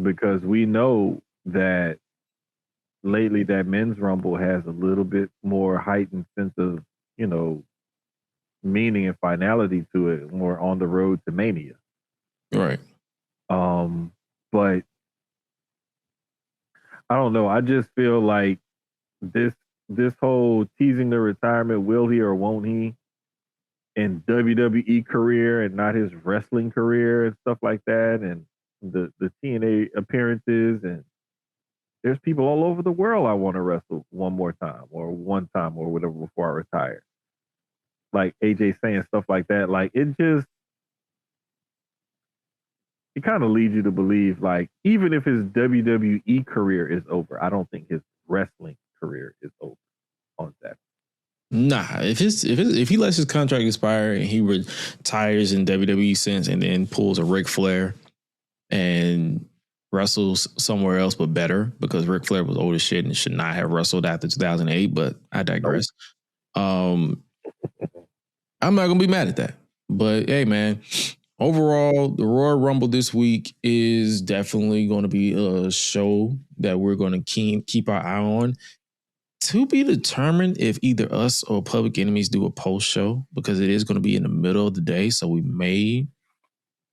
Because we know that lately that men's Rumble has a little bit more heightened sense of, meaning and finality to it, more on the road to Mania. Right. But I don't know. I just feel like this whole teasing the retirement, will he or won't he, in WWE career and not his wrestling career and stuff like that, and the TNA appearances, and there's people all over the world I want to wrestle one more time or one time or whatever before I retire. Like AJ saying stuff like that, like it kind of leads you to believe, like, even if his WWE career is over, I don't think his wrestling career is over on that. Nah, if he lets his contract expire and he retires in WWE sense and then pulls a Ric Flair and wrestles somewhere else but better, because Ric Flair was old as shit and should not have wrestled after 2008, but I digress. I'm not gonna be mad at that. But hey, man, overall, the Royal Rumble this week is definitely going to be a show that we're going to keep our eye on. To be determined if either us or Public Enemies do a post show, because it is going to be in the middle of the day. So we may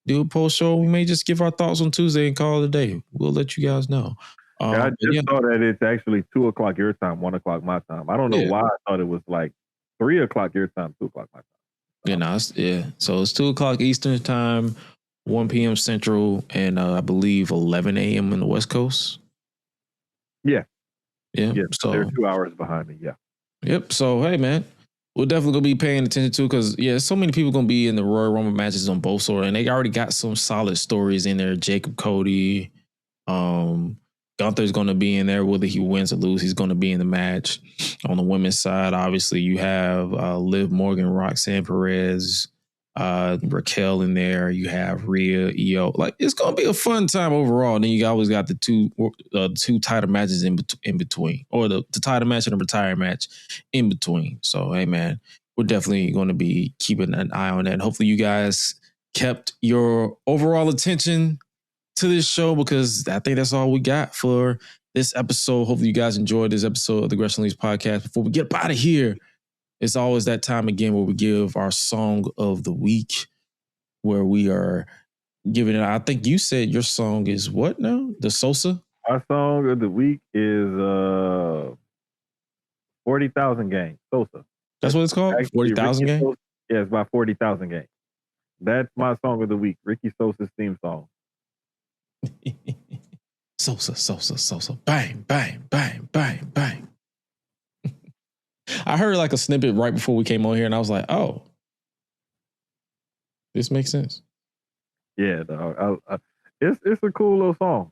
do a post show. We may just give our thoughts on Tuesday and call it a day. We'll let you guys know. I just saw that it's actually 2:00 your time, 1:00 my time. I don't know why I thought it was like 3:00 your time, 2:00 my time. So it's 2:00 Eastern time, 1 p.m. Central, and I believe 11 a.m. in the West Coast. Yeah. So they're 2 hours behind me. Yeah. Yep. So hey, man, we're definitely gonna be paying attention to, because so many people gonna be in the Royal Rumble matches on both sides, and they already got some solid stories in there. Jacob Cody, Gunther's gonna be in there. Whether he wins or loses, he's gonna be in the match. On the women's side, obviously you have Liv Morgan, Roxanne Perez, Raquel in there. You have Rhea, Io. Like, it's gonna be a fun time overall. And then you always got the two title matches in between, or the title match and the retire match in between. So hey, man, we're definitely going to be keeping an eye on that. And hopefully you guys kept your overall attention to this show, because I think that's all we got for this episode. Hopefully you guys enjoyed this episode of the Gresham Leagues podcast. Before we get out of here, it's always that time again where we give our song of the week, where we are giving it. I think you said your song is what now? The Sosa? Our song of the week is 40,000 Game. Sosa. That's what it's called? 40,000 Game? Yeah, it's by 40,000 Game. That's my song of the week. Ricky Sosa's theme song. Sosa. Bang, bang, bang, bang, bang. I heard like a snippet right before we came on here, and I was like, oh, this makes sense. Yeah, dog. It's a cool little song.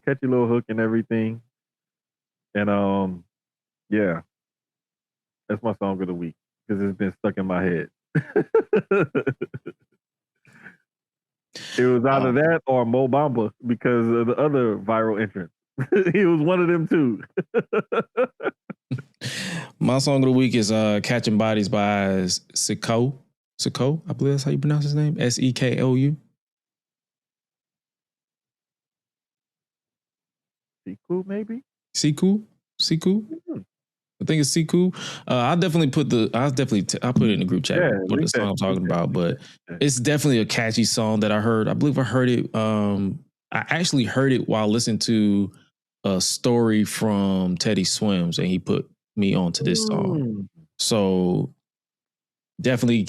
Catchy little hook and everything. And yeah, that's my song of the week because it's been stuck in my head. It was either that or Mo Bamba because of the other viral entrance. He was one of them too. My song of the week is Catching Bodies by Seko. Seko, I believe that's how you pronounce his name. Sekou. Siku, maybe? Siku? Mm-hmm. I think it's Siku. I'll put it in the group chat what the song I'm talking about, but it's definitely a catchy song that I heard. I believe I heard it. I actually heard it while listening to a story from Teddy Swims, and he put me onto this song. So definitely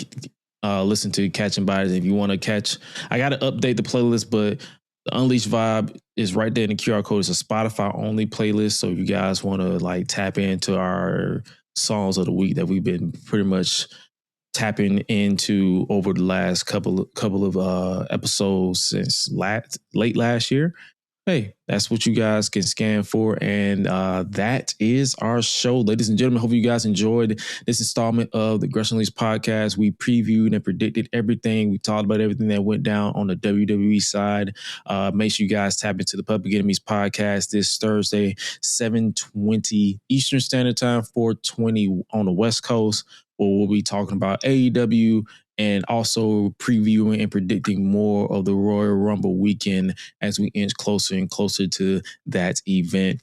listen to Catching Bodies if you want to catch. I got to update the playlist, but the Unleashed vibe is right there in the QR code. It's a Spotify only playlist. So if you guys want to like tap into our songs of the week that we've been pretty much tapping into over the last couple of episodes since late last year, hey, that's what you guys can scan for. And that is our show. Ladies and gentlemen, hope you guys enjoyed this installment of the Gresham Leagues podcast. We previewed and predicted everything. We talked about everything that went down on the WWE side. Make sure you guys tap into the Public Enemies podcast this Thursday, 7:20 Eastern Standard Time, 4:20 on the West Coast, where we'll be talking about AEW and also previewing and predicting more of the Royal Rumble weekend as we inch closer and closer to that event.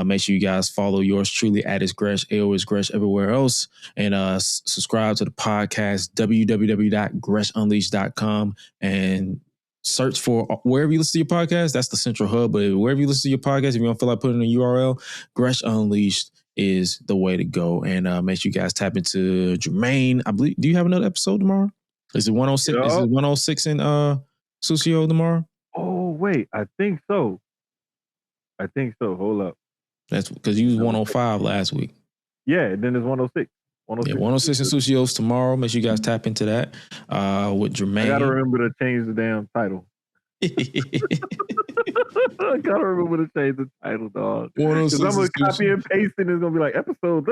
Make sure you guys follow yours truly at @isgresh, @AOisGresh everywhere else, and subscribe to the podcast, www.gressunleashed.com, and search for wherever you listen to your podcast. That's the central hub, but wherever you listen to your podcast, if you don't feel like putting in a URL, Gresh Unleashed is the way to go. And make sure you guys tap into Jermaine. I believe, do you have another episode tomorrow? Is it 106? Is it 106 in Susio tomorrow? Oh wait, I think so. Hold up. That's because you was 105 last week. Yeah, and then it's 106. 106. Yeah, 106 in Susio's tomorrow. Make sure you guys tap into that with Jermaine. I gotta remember to change the damn title. I gotta remember to change the title, dog. Because I'm gonna copy and paste and it's gonna be like episode.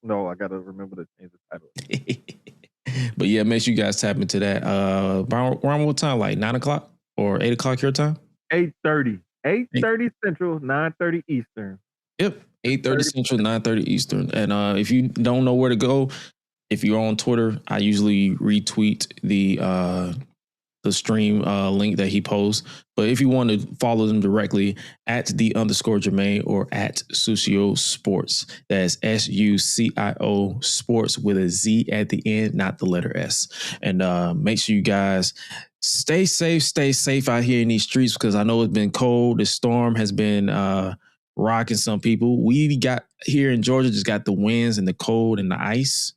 No, I gotta remember to change the title. But yeah, make sure you guys tap into that. Around what time? Like 9 o'clock or 8 o'clock your time? 8:30. 8:30 Central, 9:30 Eastern. Yep. 8:30 Central, 9:30 Eastern. And if you don't know where to go, if you're on Twitter, I usually retweet the stream link that he posts. But if you want to follow them directly, @_Jermaine or @Susio Sports. That's SUCIO Sports with a Z at the end, not the letter S. And make sure you guys stay safe out here in these streets, because I know it's been cold. The storm has been rocking some people. We got here in Georgia, just got the winds and the cold and the ice,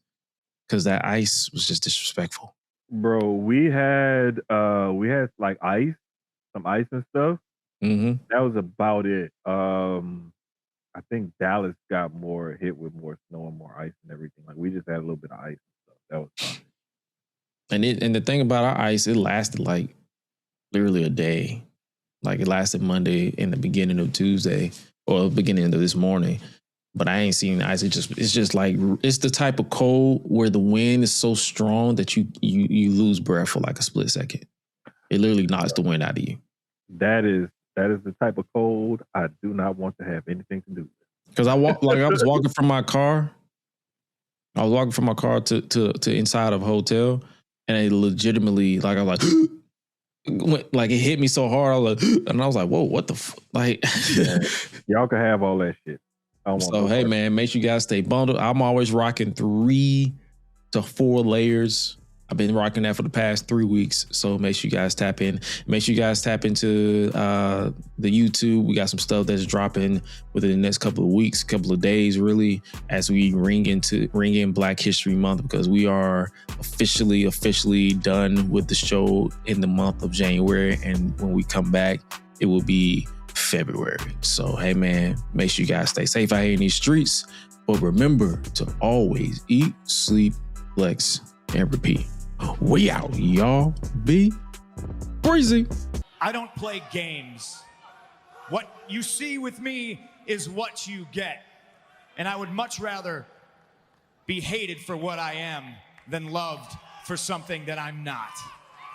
because that ice was just disrespectful. Bro, we had like some ice and stuff. Mm-hmm. That was about it. I think Dallas got more hit with more snow and more ice and everything. Like we just had a little bit of ice and stuff. That was fun. And the thing about our ice, it lasted like literally a day. Like it lasted Monday in the beginning of Tuesday or beginning of this morning. But I ain't seen ice. It's just like, it's the type of cold where the wind is so strong that you lose breath for like a split second. It literally knocks the wind out of you. That is the type of cold I do not want to have anything to do with. Because I was walking from my car, I was walking from my car to inside of a hotel, and it legitimately, like, I was like, like it hit me so hard. I was like, and I was like, whoa, what the like? Yeah. Y'all can have all that shit. So hey, man, make sure you guys stay bundled. I'm always rocking 3 to 4 layers. I've been rocking that for the past 3 weeks. So make sure you guys tap in. Make sure you guys tap into the YouTube. We got some stuff that's dropping within the next couple of weeks, couple of days, really, as we ring in Black History Month, because we are officially done with the show in the month of January. And when we come back, it will be February. So hey, man, make sure you guys stay safe out here in these streets. But remember to always eat, sleep, flex, and repeat. We out, y'all. Be breezy. I don't play games. What you see with me is what you get. And I would much rather be hated for what I am than loved for something that I'm not.